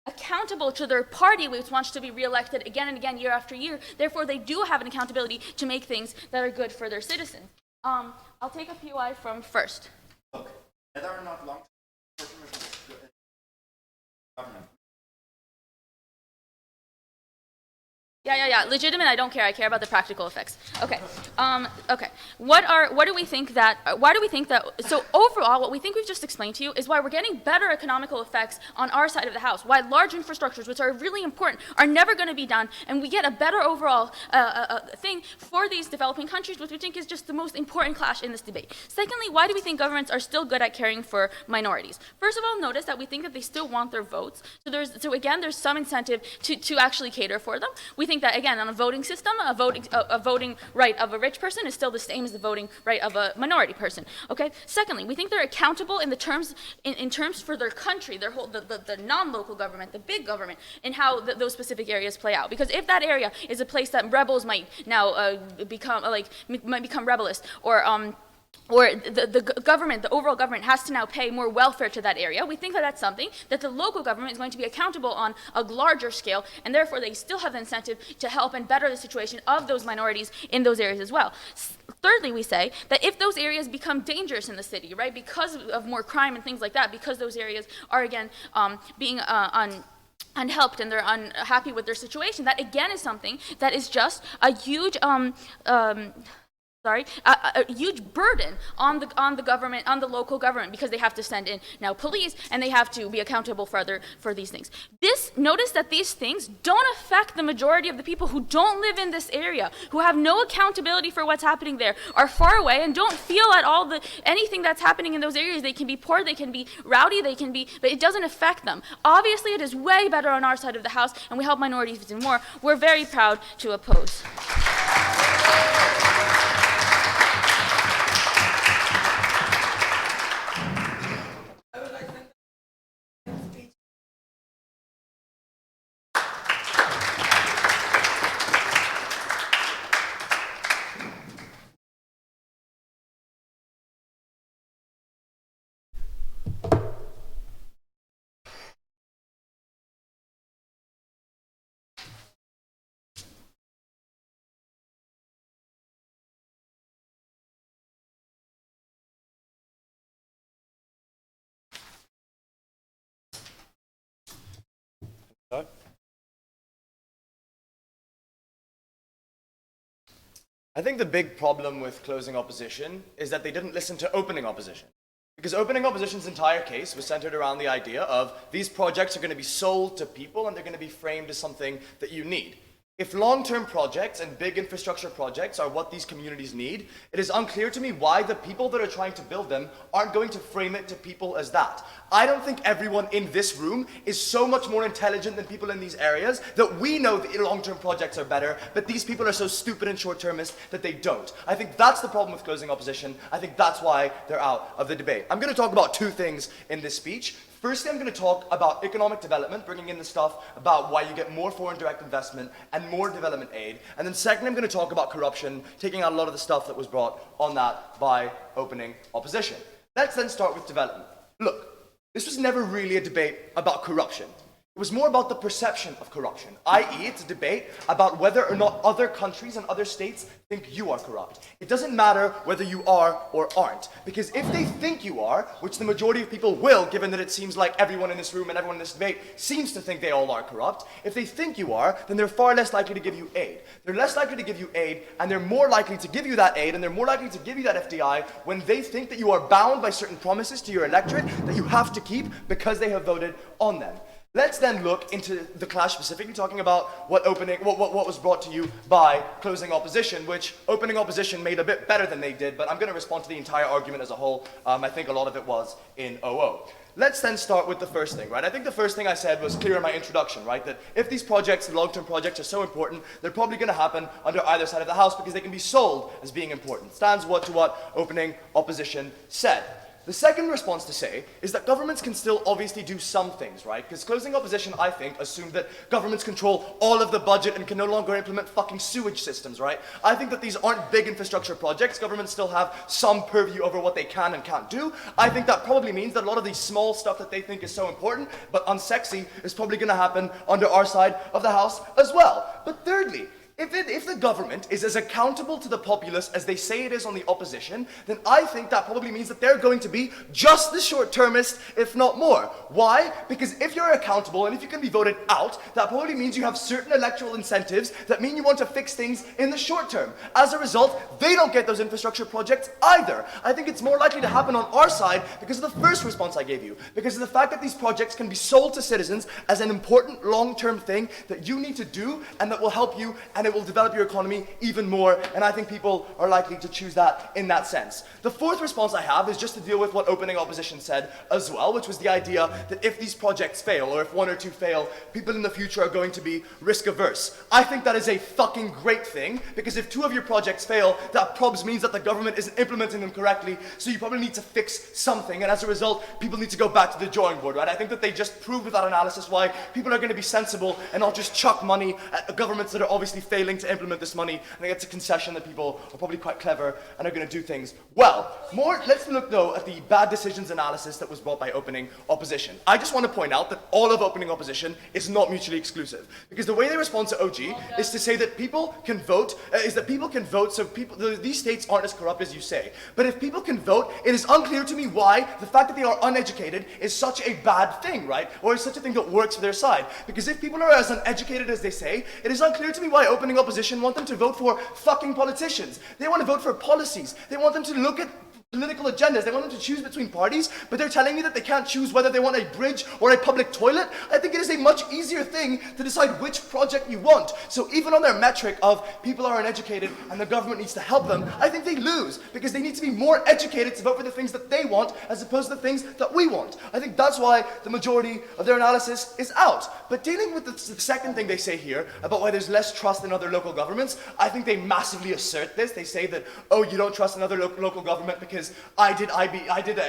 accountable to their party, which wants to be reelected again and again, year after year. Therefore, they do have an accountability to make things that are good for their citizens. I'll take a POI from first. Look, whether or not long-term government. Yeah. Legitimate, I don't care. I care about the practical effects. Okay. Okay. Why do we think that, so overall, what we think we've just explained to you is why we're getting better economical effects on our side of the house, why large infrastructures, which are really important, are never going to be done, and we get a better overall thing for these developing countries, which we think is just the most important clash in this debate. Secondly, why do we think governments are still good at caring for minorities? First of all, notice that we think that they still want their votes. So again, there's some incentive to actually cater for them. We think that, again, on a voting system, a voting right of a rich person is still the same as the voting right of a minority person. Okay. Secondly, we think they're accountable in terms for their country, their whole the non-local government, the big government, and how those specific areas play out. Because if that area is a place that rebels might now become rebellious, or the government, the overall government, has to now pay more welfare to that area, we think that that's something that the local government is going to be accountable on a larger scale, and therefore they still have the incentive to help and better the situation of those minorities in those areas as well. Thirdly, we say that if those areas become dangerous in the city, right, because of more crime and things like that, because those areas are, again, being unhelped and they're unhappy with their situation, that again is something that is just a huge a huge burden on the government, on the local government, because they have to send in now police, and they have to be accountable for these things. Notice that these things don't affect the majority of the people who don't live in this area, who have no accountability for what's happening there, are far away, and don't feel at all anything that's happening in those areas. They can be poor, they can be rowdy, but it doesn't affect them. Obviously, it is way better on our side of the house, and we help minorities even more. We're very proud to oppose. I think the big problem with closing opposition is that they didn't listen to opening opposition. Because opening opposition's entire case was centered around the idea of these projects are going to be sold to people and they're going to be framed as something that you need. If long-term projects and big infrastructure projects are what these communities need, it is unclear to me why the people that are trying to build them aren't going to frame it to people as that. I don't think everyone in this room is so much more intelligent than people in these areas that we know that long-term projects are better, but these people are so stupid and short-termist that they don't. I think that's the problem with closing opposition. I think that's why they're out of the debate. I'm going to talk about two things in this speech. Firstly, I'm going to talk about economic development, bringing in the stuff about why you get more foreign direct investment and more development aid. And then secondly, I'm going to talk about corruption, taking out a lot of the stuff that was brought on that by opening opposition. Let's then start with development. Look, this was never really a debate about corruption. It was more about the perception of corruption, i.e. it's a debate about whether or not other countries and other states think you are corrupt. It doesn't matter whether you are or aren't, because if they think you are, which the majority of people will, given that it seems like everyone in this room and everyone in this debate seems to think they all are corrupt, if they think you are, then they're far less likely to give you aid. They're less likely to give you aid, and they're more likely to give you that aid, and they're more likely to give you that FDI when they think that you are bound by certain promises to your electorate that you have to keep because they have voted on them. Let's then look into the clash, specifically talking about what was brought to you by closing opposition, which opening opposition made a bit better than they did, but I'm going to respond to the entire argument as a whole. I think a lot of it was in OO. Let's then start with the first thing, right? I think the first thing I said was clear in my introduction, right? That if these projects, long-term projects, are so important, they're probably going to happen under either side of the house because they can be sold as being important. Stands to what opening opposition said. The second response to say is that governments can still obviously do some things, right? Because closing opposition, I think, assumed that governments control all of the budget and can no longer implement fucking sewage systems, right? I think that these aren't big infrastructure projects. Governments still have some purview over what they can and can't do. I think that probably means that a lot of these small stuff that they think is so important but unsexy is probably going to happen under our side of the house as well. But thirdly, if the government is as accountable to the populace as they say it is on the opposition, then I think that probably means that they're going to be just as short-termist, if not more. Why? Because if you're accountable and if you can be voted out, that probably means you have certain electoral incentives that mean you want to fix things in the short term. As a result, they don't get those infrastructure projects either. I think it's more likely to happen on our side because of the first response I gave you, because of the fact that these projects can be sold to citizens as an important long-term thing that you need to do and that will help you and it will develop your economy even more, and I think people are likely to choose that in that sense. The fourth response I have is just to deal with what opening opposition said as well, which was the idea that if these projects fail, or if one or two fail, people in the future are going to be risk averse. I think that is a fucking great thing, because if two of your projects fail, that probably means that the government isn't implementing them correctly, so you probably need to fix something, and as a result, people need to go back to the drawing board, right? I think that they just proved with that analysis why people are going to be sensible and not just chuck money at governments that are obviously failing to implement this money. I think it's a concession that people are probably quite clever and are going to do things well. Let's look though at the bad decisions analysis that was brought by opening opposition. I just want to point out that all of opening opposition is not mutually exclusive, because the way they respond to OG is to say that people can vote, so these states aren't as corrupt as you say. But if people can vote, it is unclear to me why the fact that they are uneducated is such a bad thing, right? Or is such a thing that works for their side. Because if people are as uneducated as they say, it is unclear to me why opening opposition want them to vote for fucking politicians. They want to vote for policies. They want them to look at political agendas. They want them to choose between parties, but they're telling me that they can't choose whether they want a bridge or a public toilet. I think it is a much easier thing to decide which project you want. So even on their metric of people are uneducated and the government needs to help them, I think they lose, because they need to be more educated to vote for the things that they want as opposed to the things that we want. I think that's why the majority of their analysis is out. But dealing with the second thing they say here about why there's less trust in other local governments, I think they massively assert this. They say that, oh, you don't trust another local government because I did an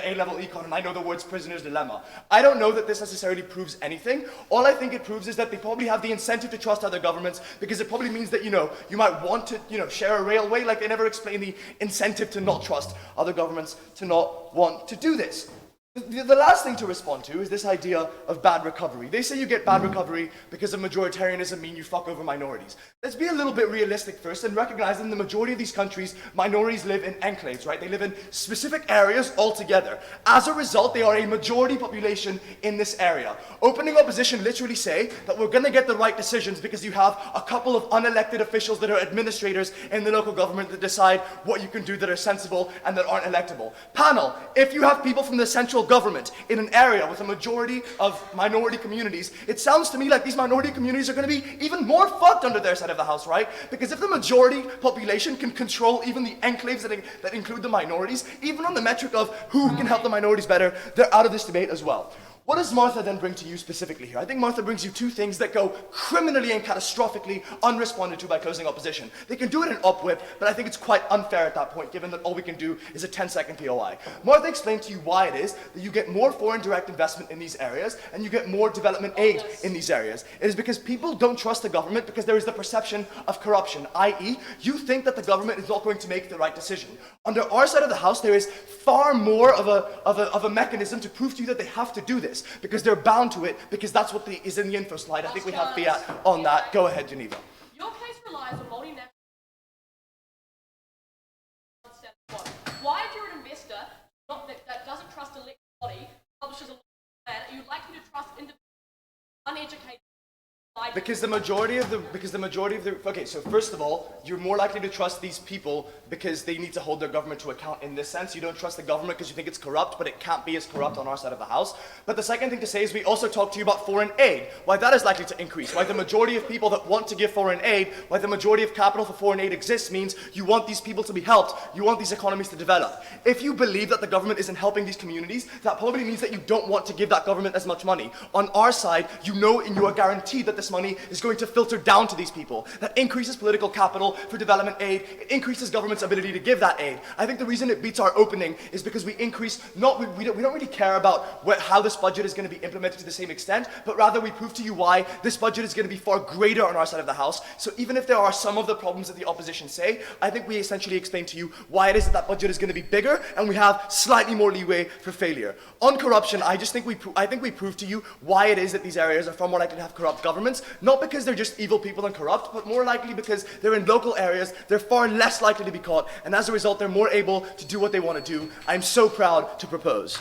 A-level econ and I know the words prisoner's dilemma. I don't know that this necessarily proves anything. All I think it proves is that they probably have the incentive to trust other governments, because it probably means that, you might want to, share a railway. Like, they never explain the incentive to not trust other governments, to not want to do this. The last thing to respond to is this idea of bad recovery. They say you get bad recovery because of majoritarianism mean you fuck over minorities. Let's be a little bit realistic first and recognize that in the majority of these countries, minorities live in enclaves, right? They live in specific areas altogether. As a result, they are a majority population in this area. Opening opposition literally say that we're gonna get the right decisions because you have a couple of unelected officials that are administrators in the local government that decide what you can do that are sensible and that aren't electable. Panel, if you have people from the central government in an area with a majority of minority communities, it sounds to me like these minority communities are going to be even more fucked under their side of the house, right? Because if the majority population can control even the enclaves that include the minorities, even on the metric of who can help the minorities better, they're out of this debate as well. What does Martha then bring to you specifically here? I think Martha brings you two things that go criminally and catastrophically unresponded to by closing opposition. They can do it in upwhip, but I think it's quite unfair at that point, given that all we can do is a 10-second POI. Martha explained to you why it is that you get more foreign direct investment in these areas and you get more development aid in these areas. It is because people don't trust the government because there is the perception of corruption, i.e., you think that the government is not going to make the right decision. Under our side of the house, there is far more of a mechanism to prove to you that they have to do this, because they're bound to it, because that's what is in the info slide. I think we have Fiat on that. Go ahead, Geneva. Your case relies on multinational. Why, if you're an investor that doesn't trust a liquid body, publishes a law plan, are you likely to trust uneducated? Because the majority of the, okay, so first of all, you're more likely to trust these people because they need to hold their government to account in this sense. You don't trust the government because you think it's corrupt, but it can't be as corrupt on our side of the house. But the second thing to say is we also talked to you about foreign aid, why that is likely to increase, why the majority of people that want to give foreign aid, why the majority of capital for foreign aid exists means you want these people to be helped, you want these economies to develop. If you believe that the government isn't helping these communities, that probably means that you don't want to give that government as much money. On our side, you know and you are guaranteed that this money is going to filter down to these people. That increases political capital for development aid. It increases government's ability to give that aid. I think the reason it beats our opening is because we increase, we don't really care about how this budget is going to be implemented to the same extent, but rather we prove to you why this budget is going to be far greater on our side of the house. So even if there are some of the problems that the opposition say, I think we essentially explain to you why it is that that budget is going to be bigger and we have slightly more leeway for failure. On corruption, I think we prove to you why it is that these areas are far more likely to have corrupt governments, not because they're just evil people and corrupt, but more likely because they're in local areas, they're far less likely to be caught, and as a result, they're more able to do what they want to do. I'm so proud to propose.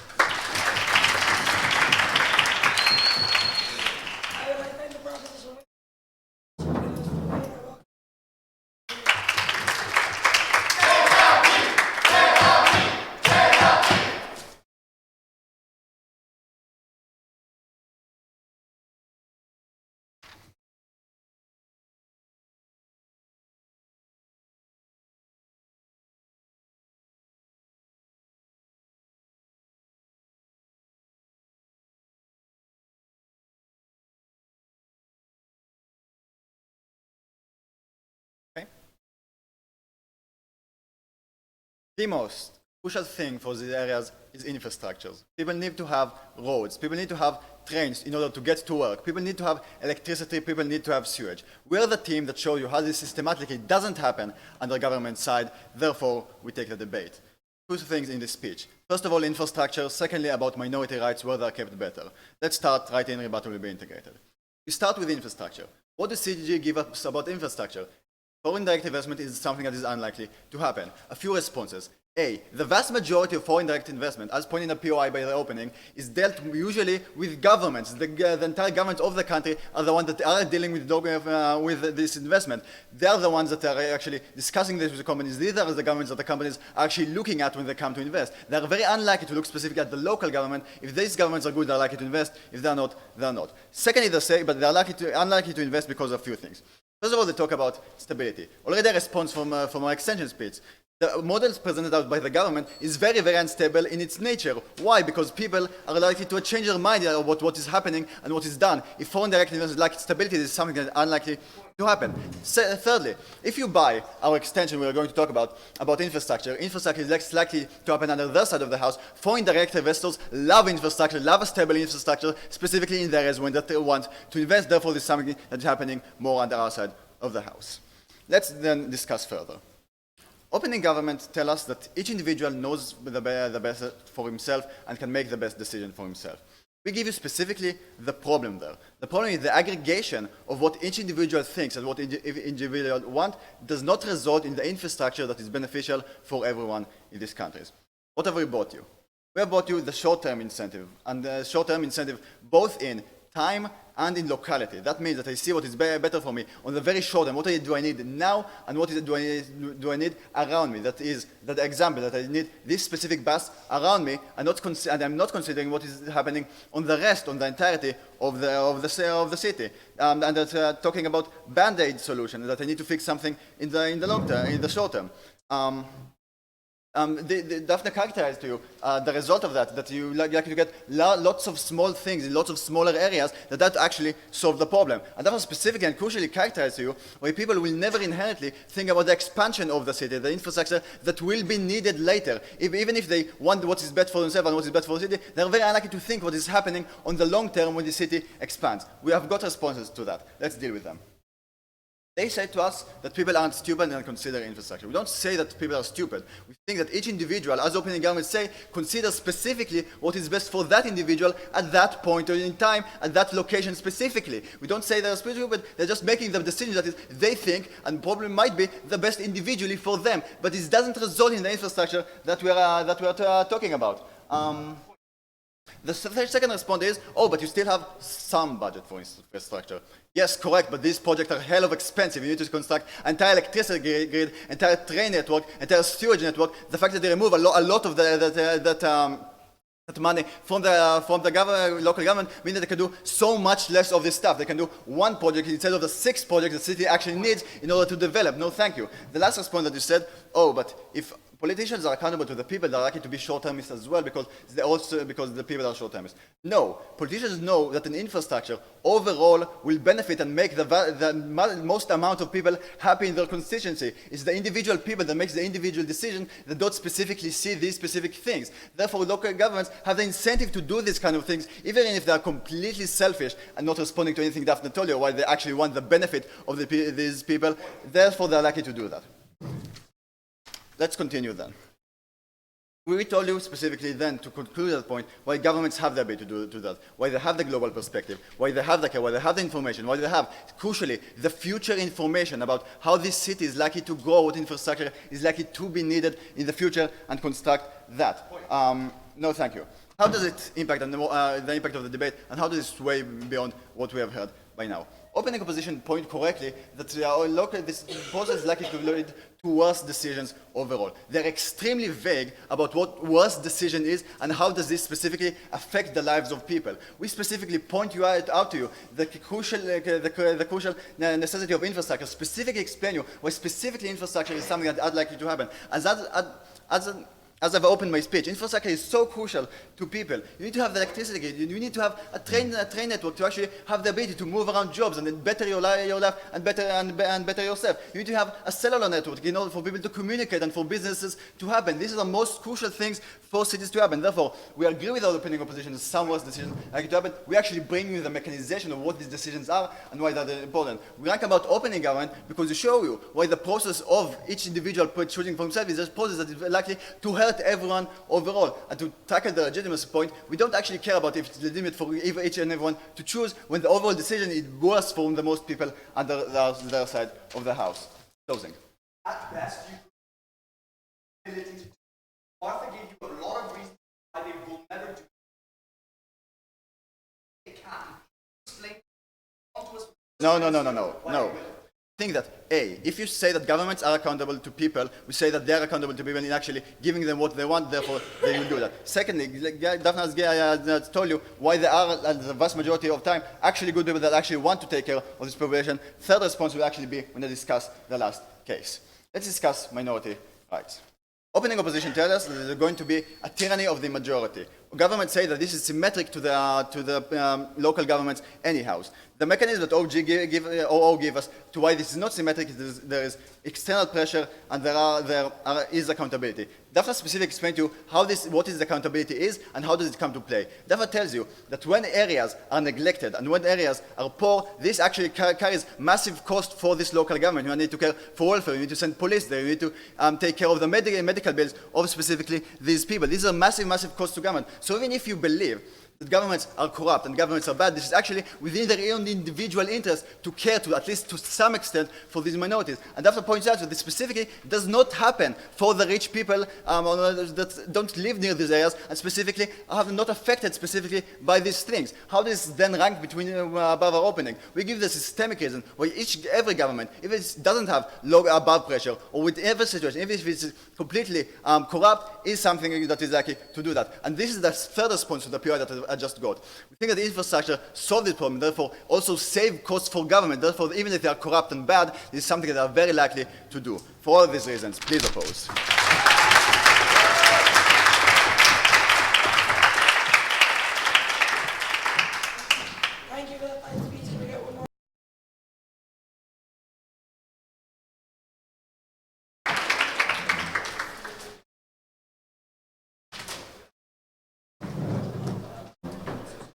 The most crucial thing for these areas is infrastructures. People need to have roads, people need to have trains in order to get to work, people need to have electricity, people need to have sewage. We're the team that shows you how this systematically doesn't happen on the government side, therefore we take the debate. Two things in this speech. First of all, infrastructure. Secondly, about minority rights, where they are kept better. Let's start right in, rebuttal will be integrated. We start with infrastructure. What does CGG give us about infrastructure? Foreign direct investment is something that is unlikely to happen. A few responses. A, the vast majority of foreign direct investment, as pointed in the POI by the opening, is dealt usually with governments. The entire governments of the country are the ones that are dealing with this investment. They are the ones that are actually discussing this with the companies. These are the governments that the companies are actually looking at when they come to invest. They are very unlikely to look specifically at the local government. If these governments are good, they're likely to invest. If they're not, they're not. Secondly, they say, but they're unlikely to invest because of a few things. First of all, they talk about stability. Already a response from our extension speech. The models presented out by the government is very, very unstable in its nature. Why? Because people are likely to change their mind about what is happening and what is done. If foreign direct investment like stability, this is something that is unlikely to happen. Thirdly, if you buy our extension we are going to talk about infrastructure is less likely to happen under their side of the house. Foreign direct investors love infrastructure, love a stable infrastructure, specifically in the areas when they want to invest. Therefore, this is something that is happening more under our side of the house. Let's then discuss further. Opening government tell us that each individual knows the best for himself and can make the best decision for himself. We give you specifically the problem there. The problem is the aggregation of what each individual thinks and what each individual wants does not result in the infrastructure that is beneficial for everyone in these countries. What have we brought you? We have brought you the short-term incentive, and the short-term incentive both in time and in locality. That means that I see what is better for me on the very short term. What do I need now, and what do I need around me? That is that example that I need this specific bus around me, and I'm not considering what is happening on the rest, on the entirety of the city. And that's talking about band-aid solution, that I need to fix something in the long term, in the short term. Daphne characterized to you the result of that you like to get lots of small things in lots of smaller areas that actually solve the problem. And that was specifically and crucially characterized to you where people will never inherently think about the expansion of the city, the infrastructure that will be needed later. Even if they want what is best for themselves and what is best for the city, they're very unlikely to think what is happening on the long term when the city expands. We have got responses to that. Let's deal with them. They say to us that people aren't stupid and consider infrastructure. We don't say that people are stupid. We think that each individual, as opening governments say, considers specifically what is best for that individual at that point in time, at that location specifically. We don't say they're stupid, they're just making the decision that is they think, and probably might be, the best individually for them. But it doesn't result in the infrastructure that we're talking about. The second response is, oh, but you still have some budget for infrastructure. Yes, correct, but these projects are hell of expensive. You need to construct entire electricity grid, entire train network, entire sewage network. The fact that they remove a lot of that money from the government, local government, means that they can do so much less of this stuff. They can do one project instead of the 6 projects the city actually needs in order to develop. No, thank you. The last response that you said, oh, but if politicians are accountable to the people, they're likely to be short-termists as well because the people are short-termists. No, politicians know that an infrastructure overall will benefit and make the most amount of people happy in their constituency. It's the individual people that makes the individual decision that don't specifically see these specific things. Therefore, local governments have the incentive to do these kind of things, even if they are completely selfish and not responding to anything Daphne told you, while they actually want the benefit of these people. Therefore, they're likely to do that. Let's continue then. We told you specifically then, to conclude that point, why governments have the ability to do that, why they have the global perspective, why they have the care, why they have the information, why they have, crucially, the future information about how this city is likely to grow, what infrastructure is likely to be needed in the future, and construct that. No, thank you. How does it impact on the impact of the debate, and how does it sway beyond what we have heard by now? Opening opposition point correctly that this process is likely to lead to worse decisions overall. They're extremely vague about what worse decision is and how does this specifically affect the lives of people. We specifically point out to you the crucial necessity of infrastructure, specifically explain you why specifically infrastructure is something that is likely to happen. As I've opened my speech, infrastructure is so crucial to people. You need to have the electricity grid. You need to have a train network to actually have the ability to move around jobs and then better your life and better yourself. You need to have a cellular network in order for people to communicate and for businesses to happen. These are the most crucial things for cities to happen. Therefore, we agree with our opening opposition that some worse decisions are going to happen. We actually bring you the mechanization of what these decisions are and why they're important. We rank about opening government because we show you why the process of each individual choosing for himself is a process that is likely to hurt everyone overall. And to tackle the legitimacy point, we don't actually care about if it's legitimate for each and everyone to choose when the overall decision is worse for the most people on their side of the house. Closing. At best, you ability to do. Martha gave you a lot of reasons why they will never do it. They can explain to us. No. Think that, A, if you say that governments are accountable to people, we say that they are accountable to people in actually giving them what they want, therefore they will do that. Secondly, Daphne has told you why there are, the vast majority of time, actually good people that actually want to take care of this population. Third response will actually be when I discuss the last case. Let's discuss minority rights. Opening opposition tells us that there's going to be a tyranny of the majority. Governments say that this is symmetric to the local governments anyhow. The mechanism that OO give us to why this is not symmetric is there is external pressure and there is accountability. Daphne specifically explained to you what this accountability is and how does it come to play. Daphne tells you that when areas are neglected and when areas are poor, this actually carries massive cost for this local government. You need to care for welfare, you need to send police there, you need to take care of the medical bills of specifically these people. These are massive, massive costs to government. So even if you believe that governments are corrupt and governments are bad, this is actually within their own individual interest to care to, at least to some extent, for these minorities. And Daphne points out that this specifically does not happen for the rich people that don't live near these areas and specifically are not affected specifically by these things. How does this then rank between above our opening? We give the systemic reason where every government, if it doesn't have low above pressure or with every situation, even if it's completely corrupt, is something that is likely to do that. And this is the third response to the POI that I just got. We think that the infrastructure solves this problem, therefore also save costs for government. Therefore, even if they are corrupt and bad, this is something that they are very likely to do. For all of these reasons, please oppose.